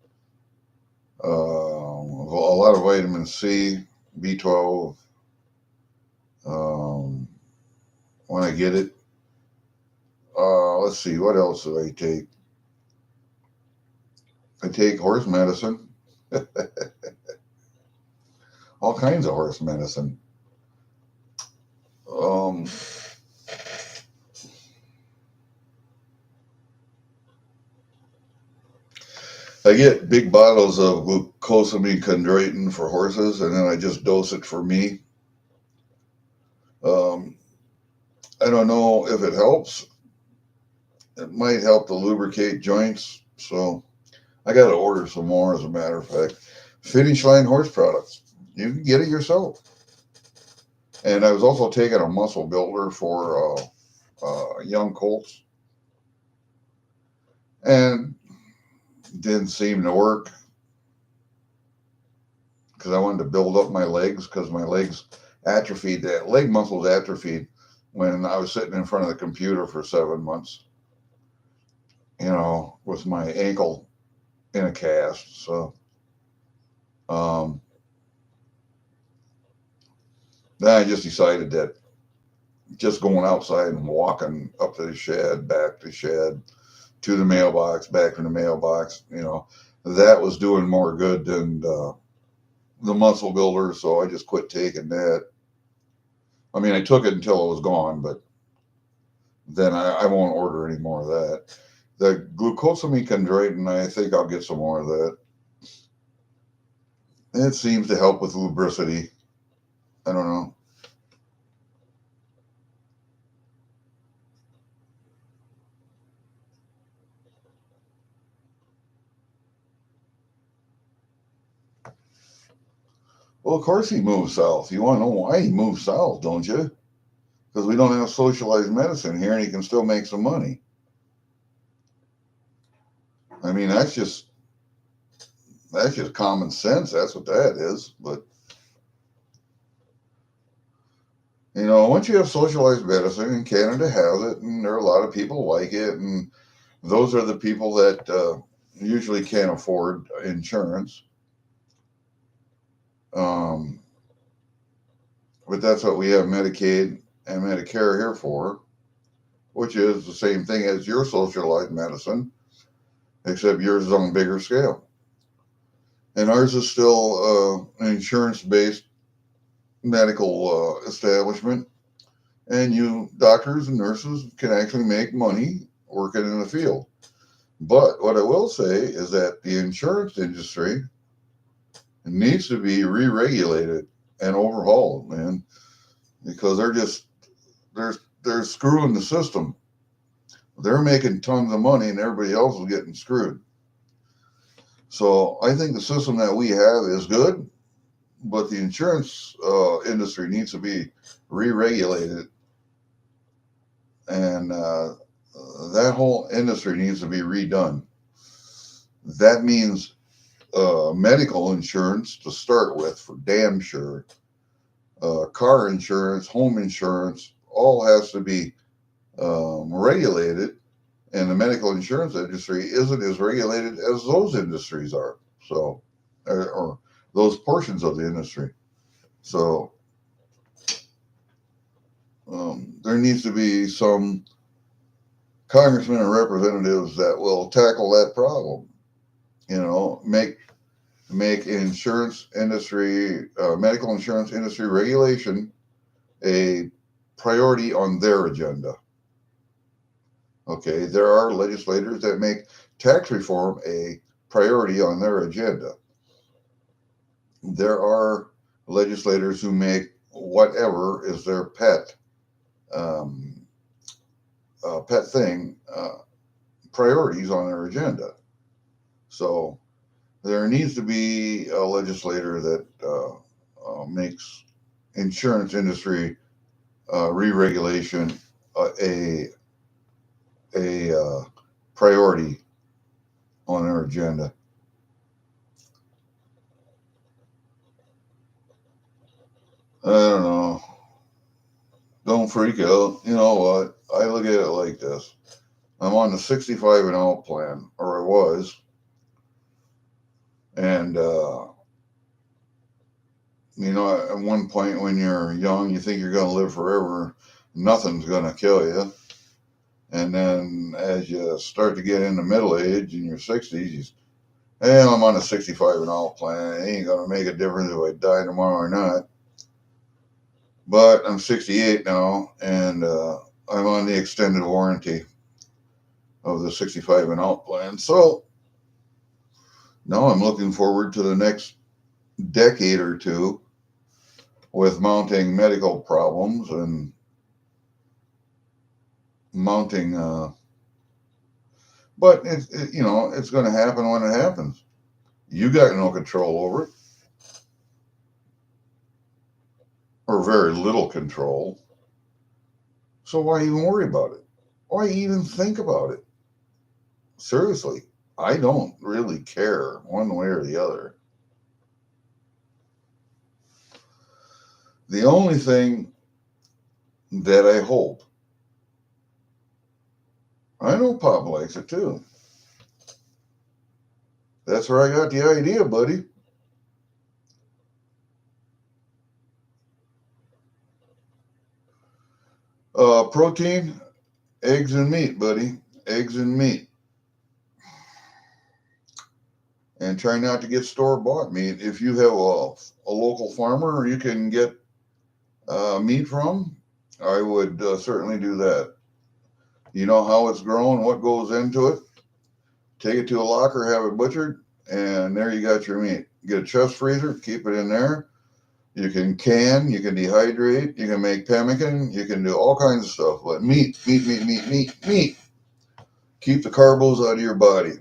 a lot of vitamin C, B12, um, when I get it. Let's see, what else do I take? I take horse medicine, all kinds of horse medicine. Um, I get big bottles of glucosamine chondroitin for horses, and then I just dose it for me. Um, I don't know if it helps. It might help to lubricate joints, so I got to order some more. As a matter of fact, Finish Line horse products. You can get it yourself. And I was also taking a muscle builder for young colts, and didn't seem to work because I wanted to build up my legs because my legs atrophied. That leg muscles atrophied when I was sitting in front of the computer for 7 months. With my ankle in a cast. So um, then I just decided that just going outside and walking up to the shed, back to the shed, to the mailbox, back to the mailbox, that was doing more good than the muscle builder. So I just quit taking that. I mean, I took it until it was gone, but then I won't order any more of that. The glucosamine chondroitin, I think I'll get some more of that. It seems to help with lubricity. I don't know. Well, of course he moved south. You want to know why he moved south, don't you? Because we don't have socialized medicine here, and he can still make some money. I mean, that's just common sense. That's what that is. But once you have socialized medicine, and Canada has it, and there are a lot of people like it, and those are the people that usually can't afford insurance. Um, but that's what we have Medicaid and Medicare here for, which is the same thing as your socialized medicine, except yours is on a bigger scale. And ours is still an insurance based medical establishment. And you doctors and nurses can actually make money working in the field. But what I will say is that the insurance industry needs to be re-regulated and overhauled, man, because they're they're screwing the system. They're making tons of money, and everybody else is getting screwed. So I think the system that we have is good, but the insurance industry needs to be re-regulated, and that whole industry needs to be redone. That means medical insurance to start with, for damn sure. Car insurance, home insurance, all has to be regulated, and the medical insurance industry isn't as regulated as those industries are. So, or those portions of the industry. So, there needs to be some congressmen and representatives that will tackle that problem. Make insurance industry, medical insurance industry regulation a priority on their agenda. Okay, there are legislators that make tax reform a priority on their agenda. There are legislators who make whatever is their um, pet thing priorities on their agenda. So there needs to be a legislator that makes insurance industry re-regulation a priority on their agenda. I don't know. Don't freak out. You know what? I look at it like this. I'm on the 65 and out plan, or I was, and you know, at one point when you're young, you think you're going to live forever. Nothing's going to kill you. And then as you start to get into middle age in your 60s, hey, I'm on a 65 and out plan. It ain't going to make a difference if I die tomorrow or not. But I'm 68 now, and I'm on the extended warranty of the 65 and out plan. So now I'm looking forward to the next decade or two with mounting medical problems and mounting, but you know, it's going to happen when it happens. You got no control over it, or very little control. So why even worry about it? Why even think about it? Seriously, I don't really care one way or the other. The only thing that I hope, I know Pop likes it too. That's where I got the idea, buddy. Protein, eggs and meat, buddy. Eggs and meat. And try not to get store bought meat. If you have a local farmer you can get meat from, I would certainly do that. You know how it's grown, what goes into it. Take it to a locker, have it butchered, and there you got your meat. Get a chest freezer, keep it in there. You can dehydrate, you can make pemmican, you can do all kinds of stuff. But meat. Keep the carbos out of your body.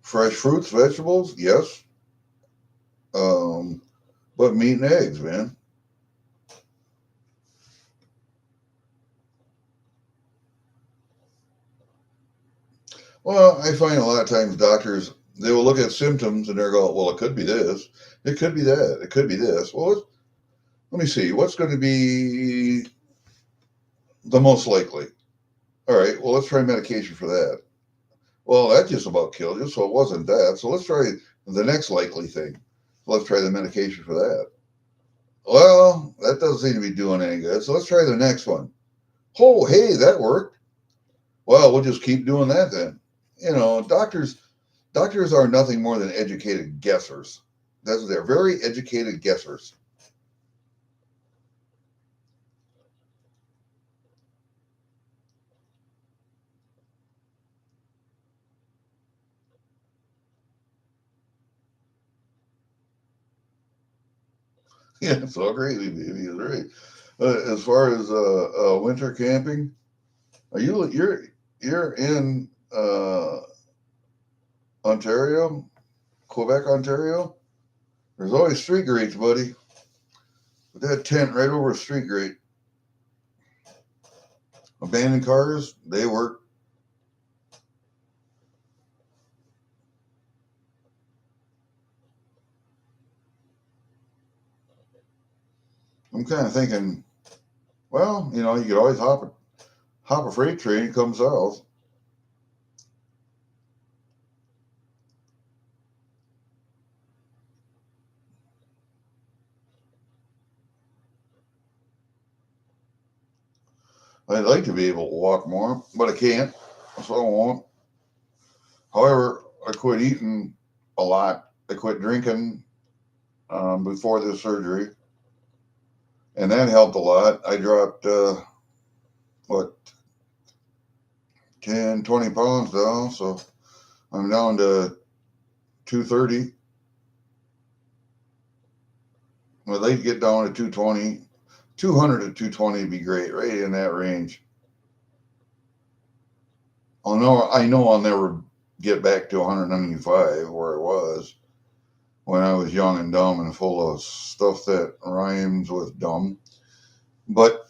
Fresh fruits, vegetables, yes. Um, but meat and eggs, man. Well, I find a lot of times doctors, they will look at symptoms and they'll go, well, it could be this, it could be that, it could be this. Well, let me see, what's going to be the most likely? All right, well, let's try medication for that. Well, that just about killed you, so it wasn't that. So let's try the next likely thing. Let's try the medication for that. Well, that doesn't seem to be doing any good, so let's try the next one. Oh, hey, that worked. Well, we'll just keep doing that then. You know, doctors are nothing more than educated guessers. They're very educated guessers. Yeah, it's all crazy, baby. It's right. As far as winter camping, are you're in Ontario, Quebec, Ontario? There's always street grates, buddy. With that tent right over a street grate. Abandoned cars, they work. I'm kind of thinking, well, you know, you could always hop a freight train and come south. I'd like to be able to walk more, but I can't, so I won't. However, I quit eating a lot. I quit drinking before this surgery, and that helped a lot. I dropped, what, 10, 20 pounds down, so I'm down to 230. I'd like to get down to 220. 200 to 220 would be great, right in that range. I know I'll never get back to 195 where I was when I was young and dumb and full of stuff that rhymes with dumb. But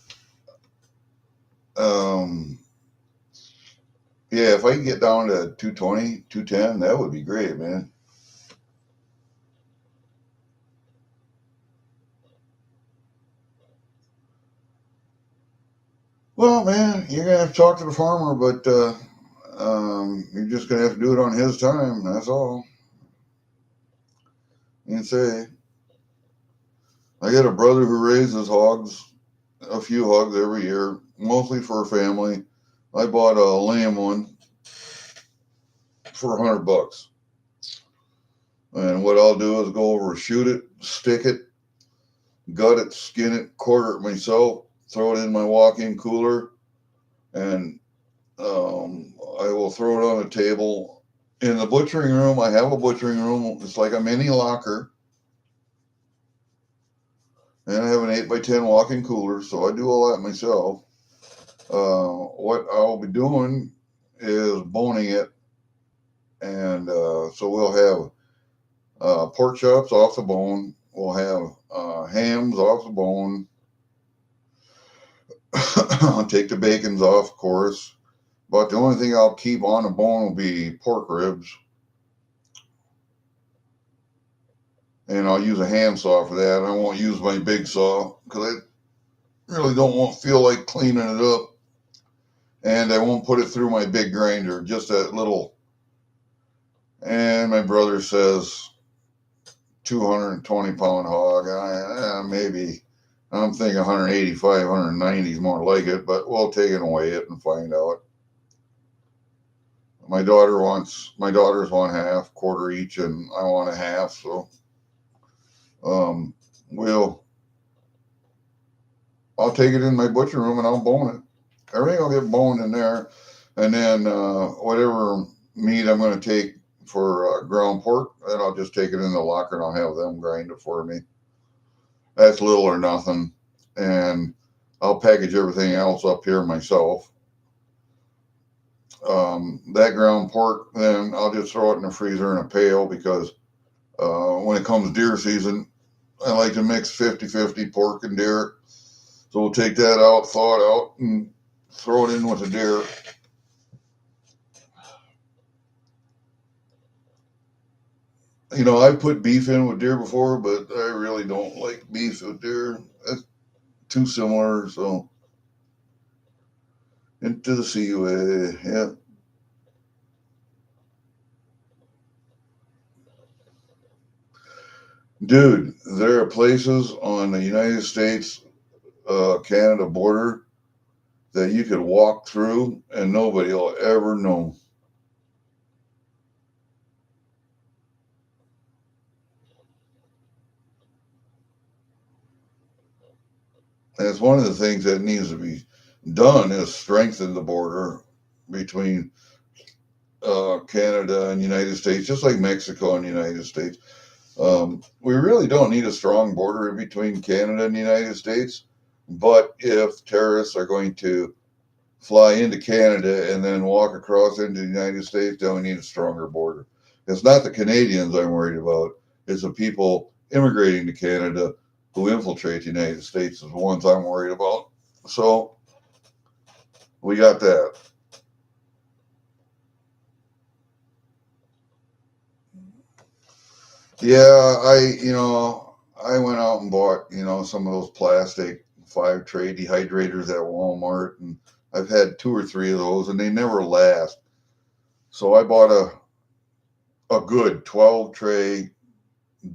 um, yeah, if I can get down to 220, 210, that would be great, man. Well, man, you're gonna have to talk to the farmer, but you're just gonna have to do it on his time. That's all. You can say, I got a brother who raises hogs, a few hogs every year, mostly for a family. I bought a lamb one for $100. And what I'll do is go over, shoot it, stick it, gut it, skin it, quarter it myself, throw it in my walk-in cooler, and I will throw it on a table. In the butchering room, I have a butchering room. It's like a mini locker. And I have an 8x10 walk-in cooler, so I do all that myself. What I'll be doing is boning it. And so we'll have pork chops off the bone. We'll have hams off the bone. I'll take the bacons off, of course. But the only thing I'll keep on the bone will be pork ribs. And I'll use a hand saw for that. I won't use my big saw because I really don't want to feel like cleaning it up. And I won't put it through my big grinder, just that little. And my brother says 220-pound hog. Maybe I'm thinking 185, 190 is more like it, but we'll take it and weigh it and find out. My daughters want half, quarter each, and I want a half. So um, I'll take it in my butcher room and I'll bone it. Everything will get boned in there, and then whatever meat I'm going to take for ground pork, then I'll just take it in the locker and I'll have them grind it for me. That's little or nothing, and I'll package everything else up here myself. That ground pork, then I'll just throw it in the freezer in a pail because when it comes deer season, I like to mix 50-50 pork and deer. So we'll take that out, thaw it out, and throw it in with the deer. You know, I've put beef in with deer before, but I really don't like beef with deer. That's too similar. So into the CUA, yeah. Dude, there are places on the United States Canada border that you could walk through and nobody will ever know. And it's one of the things that needs to be done is strengthen the border between Canada and United States, just like Mexico and United States. We really don't need a strong border in between Canada and the United States, but if terrorists are going to fly into Canada and then walk across into the United States, then we need a stronger border. It's not the Canadians I'm worried about. It's the people immigrating to Canada who infiltrate the United States is the ones I'm worried about. So we got that. Yeah, I went out and bought, some of those plastic 5-tray dehydrators at Walmart, and I've had 2 or 3 of those, and they never last. So I bought a good 12-tray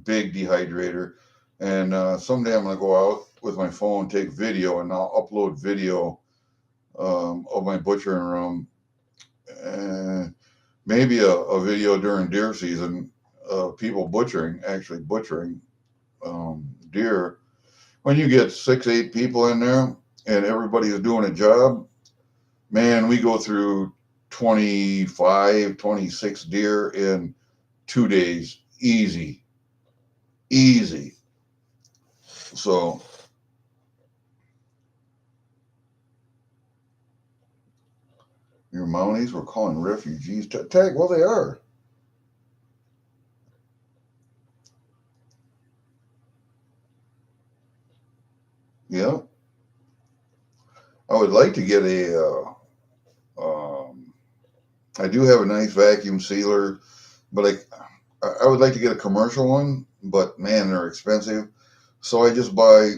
big dehydrator, and someday I'm gonna go out with my phone, take video, and I'll upload video of my butchering room, and maybe a video during deer season of people actually butchering deer. When you get 6, 8 people in there and everybody is doing a job, man, we go through 25, 26 deer in 2 days. Easy. Easy. So your Mounties were calling refugees tag. Well, they are. Yeah. I would like to get a, I do have a nice vacuum sealer, but I would like to get a commercial one, but man, they're expensive. So I just buy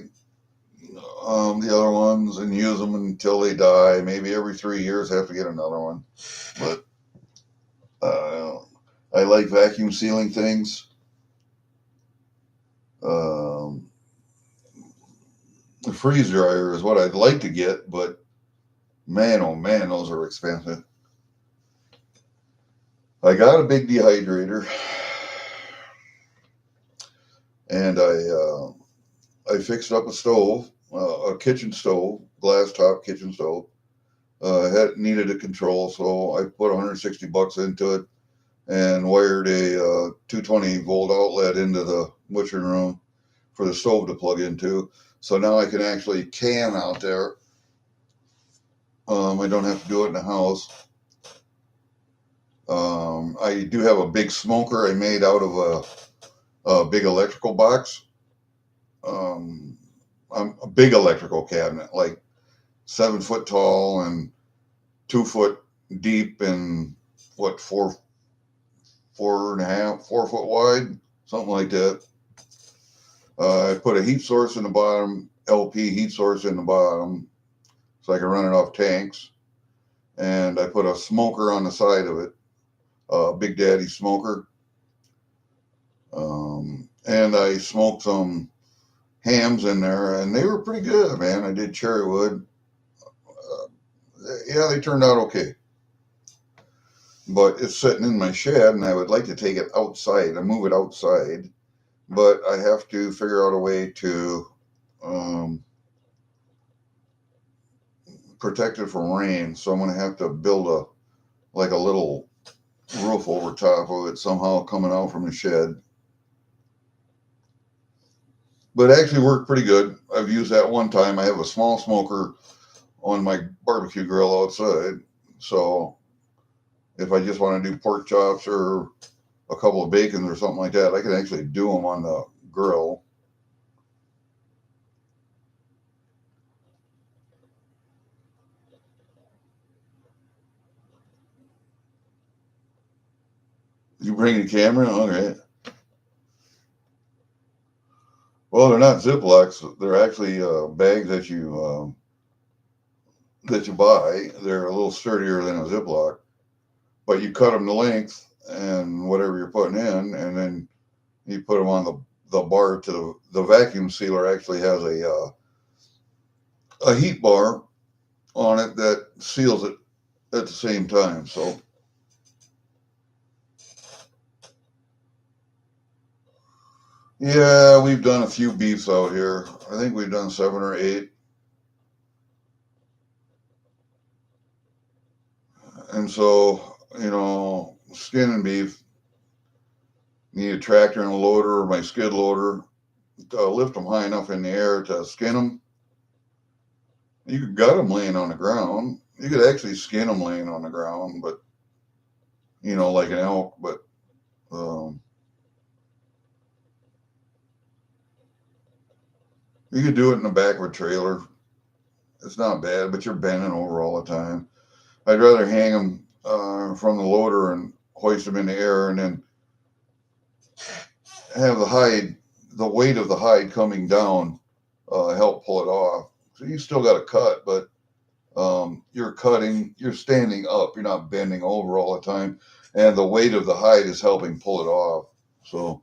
the other ones and use them until they die. Maybe every 3 years I have to get another one. But I like vacuum sealing things. Um, the freeze dryer is what I'd like to get, but man, oh man, those are expensive. I got a big dehydrator, and I fixed up a stove, a kitchen stove, glass top kitchen stove. Had needed a control, so I put 160 bucks into it and wired a 220 volt outlet into the butchering room for the stove to plug into. So now I can actually can out there. I don't have to do it in the house. I do have a big smoker I made out of a big electrical box. I'm a big electrical cabinet, like 7 foot tall and 2 foot deep and what, 4.5, 4 foot wide, something like that. I put a heat source in the bottom, LP heat source in the bottom, so I can run it off tanks. And I put a smoker on the side of it, a Big Daddy smoker. And I smoked some hams in there, and they were pretty good, man. I did cherry wood. Yeah, they turned out okay. But it's sitting in my shed, and I would like to take it outside and move it outside. But I have to figure out a way to protect it from rain. So I'm going to have to build a little roof over top of it somehow coming out from the shed. But it actually worked pretty good. I've used that one time. I have a small smoker on my barbecue grill outside. So if I just want to do pork chops or a couple of bacons or something like that, I can actually do them on the grill. You bring the camera? Okay. Well, they're not Ziplocs. They're actually bags that you buy. They're a little sturdier than a Ziploc, but you cut them to length and whatever you're putting in, and then you put them on the bar to the vacuum sealer. Actually has a heat bar on it that seals it at the same time. So yeah, we've done a few beefs out here. I think we've done 7 or 8. And so, skinning beef, need a tractor and a loader or my skid loader to lift them high enough in the air to skin them. You could gut them laying on the ground. You could actually skin them laying on the ground, but, like an elk. But um, you could do it in the back of a trailer. It's not bad, but you're bending over all the time. I'd rather hang them from the loader and hoist them in the air and then have the weight of the hide coming down, help pull it off. So you still got to cut, but you're standing up, you're not bending over all the time, and the weight of the hide is helping pull it off. So,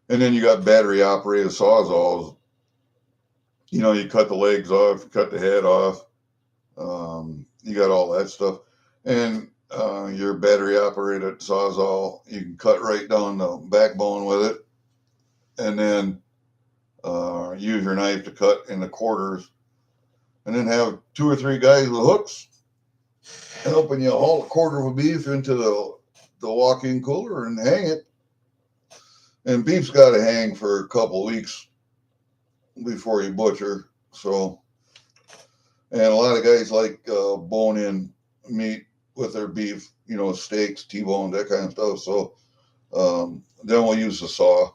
and then you got battery operated sawzalls. You cut the legs off, you cut the head off. You got all that stuff, and your battery operated sawzall, you can cut right down the backbone with it, and then use your knife to cut in the quarters, and then have 2 or 3 guys with hooks helping you haul a quarter of a beef into the walk-in cooler and hang it. And beef's got to hang for a couple of weeks before you butcher. So, and a lot of guys like bone-in meat with their beef, steaks, T-bone, that kind of stuff. So then we'll use the saw.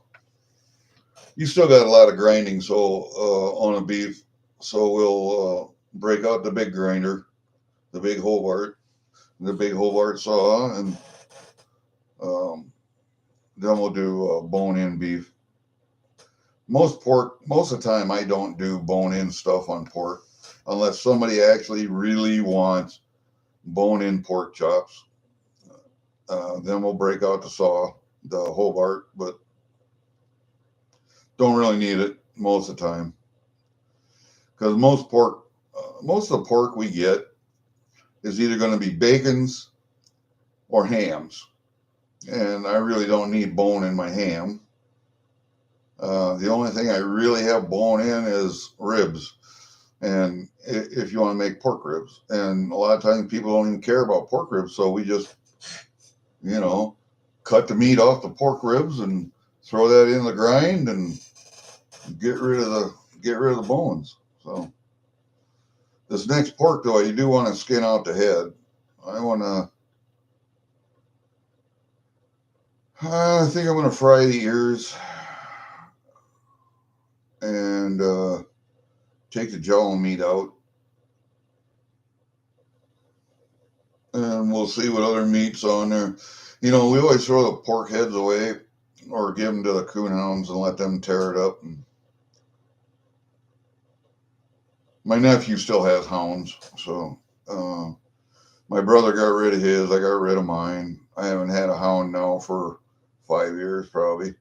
You still got a lot of grinding, so on a beef. So break out the big grinder, the big Hobart saw, and um, then we'll do bone-in beef. Most of the time, I don't do bone-in stuff on pork unless somebody actually really wants bone-in pork chops. Then we'll break out the saw, the Hobart, but don't really need it most of the time because most of the pork we get is either going to be bacons or hams, and I really don't need bone in my ham. The only thing I really have bone in is ribs, and if you want to make pork ribs, and a lot of times people don't even care about pork ribs, so we just, you know, cut the meat off the pork ribs and throw that in the grind and get rid of the bones. So this next pork though, you do want to skin out the head. I think I'm gonna fry the ears and take the jaw meat out, and we'll see what other meat's on there. You know, we always throw the pork heads away or give them to the coonhounds and let them tear it up. And my nephew still has hounds, so my brother got rid of his. I got rid of mine. I haven't had a hound now for 5 years probably,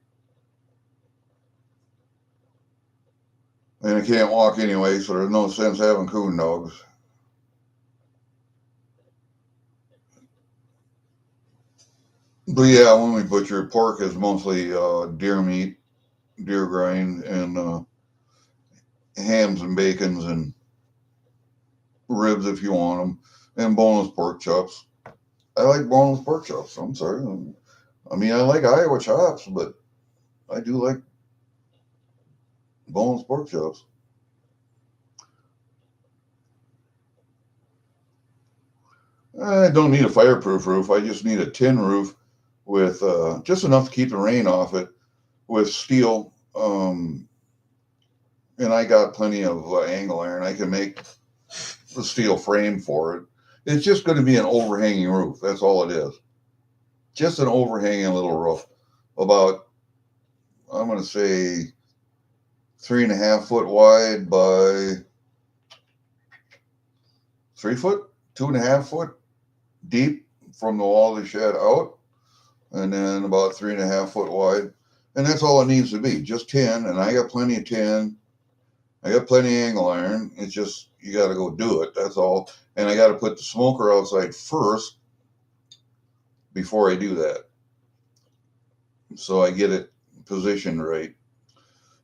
and I can't walk anyway, so there's no sense having coon dogs. But yeah, when we butcher pork, is mostly deer meat, deer grind, and hams and bacons and ribs if you want them, and boneless pork chops. I like boneless pork chops. I'm sorry. I mean, I like Iowa chops, but I do like boneless pork chops. I don't need a fireproof roof. I just need a tin roof with just enough to keep the rain off it with steel. And I got plenty of angle iron. I can make the steel frame for it. It's just going to be an overhanging roof. That's all it is. Just an overhanging little roof. About, I'm going to say, 3.5 foot wide by 3 foot, 2.5 foot deep from the wall of the shed out, and then about 3.5 foot wide. And that's all it needs to be, just tin. And I got plenty of tin. I got plenty of angle iron. It's just, you got to go do it. That's all. And I got to put the smoker outside first before I do that, so I get it positioned right.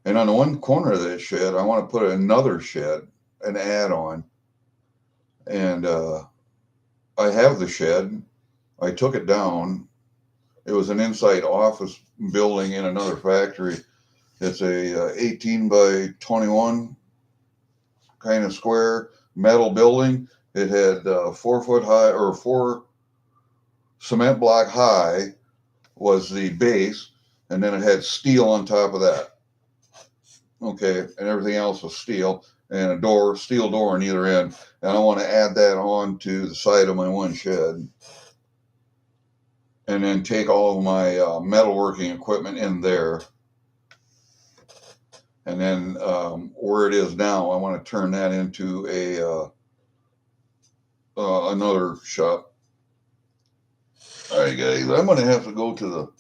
And on the one corner of that shed, I want to put another shed, an add-on. And I have the shed. I took it down. It was an inside office building in another factory. It's a 18 by 21 kind of square metal building. It had 4 foot high, or 4 cement block high was the base, and then it had steel on top of that. Okay, and everything else was steel, and a steel door on either end. And I want to add that on to the side of my one shed, and then take all of my metalworking equipment in there. And then where it is now, I want to turn that into another shop. All right, guys, I'm going to have to go to the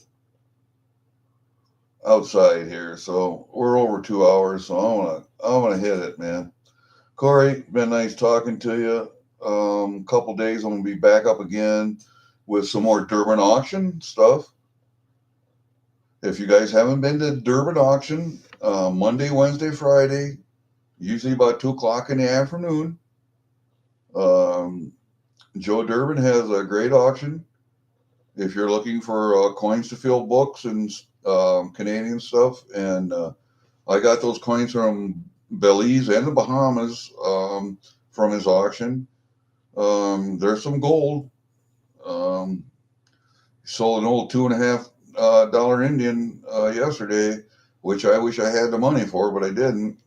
outside here, so we're over 2 hours. So I want to hit it, man. Corey, been nice talking to you. Couple days, I'm gonna be back up again with some more Durbin Auction stuff. If you guys haven't been to Durbin Auction, Monday, Wednesday, Friday, usually about 2 o'clock in the afternoon. Joe Durbin has a great auction. If you're looking for coins to fill books and Canadian stuff, and I got those coins from Belize and the Bahamas from his auction. There's some gold. Sold an old $2.50 Indian yesterday, which I wish I had the money for, but I didn't.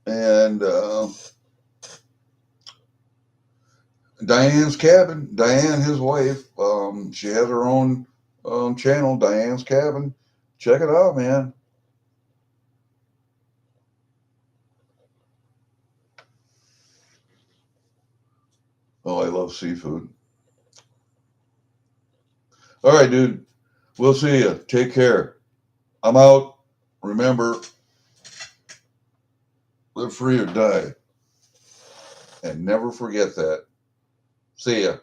And Diane's Cabin, Diane, his wife, she has her own channel, Diane's Cabin. Check it out, man. Oh, I love seafood. All right, dude. We'll see you. Take care. I'm out. Remember, live free or die. And never forget that. See ya.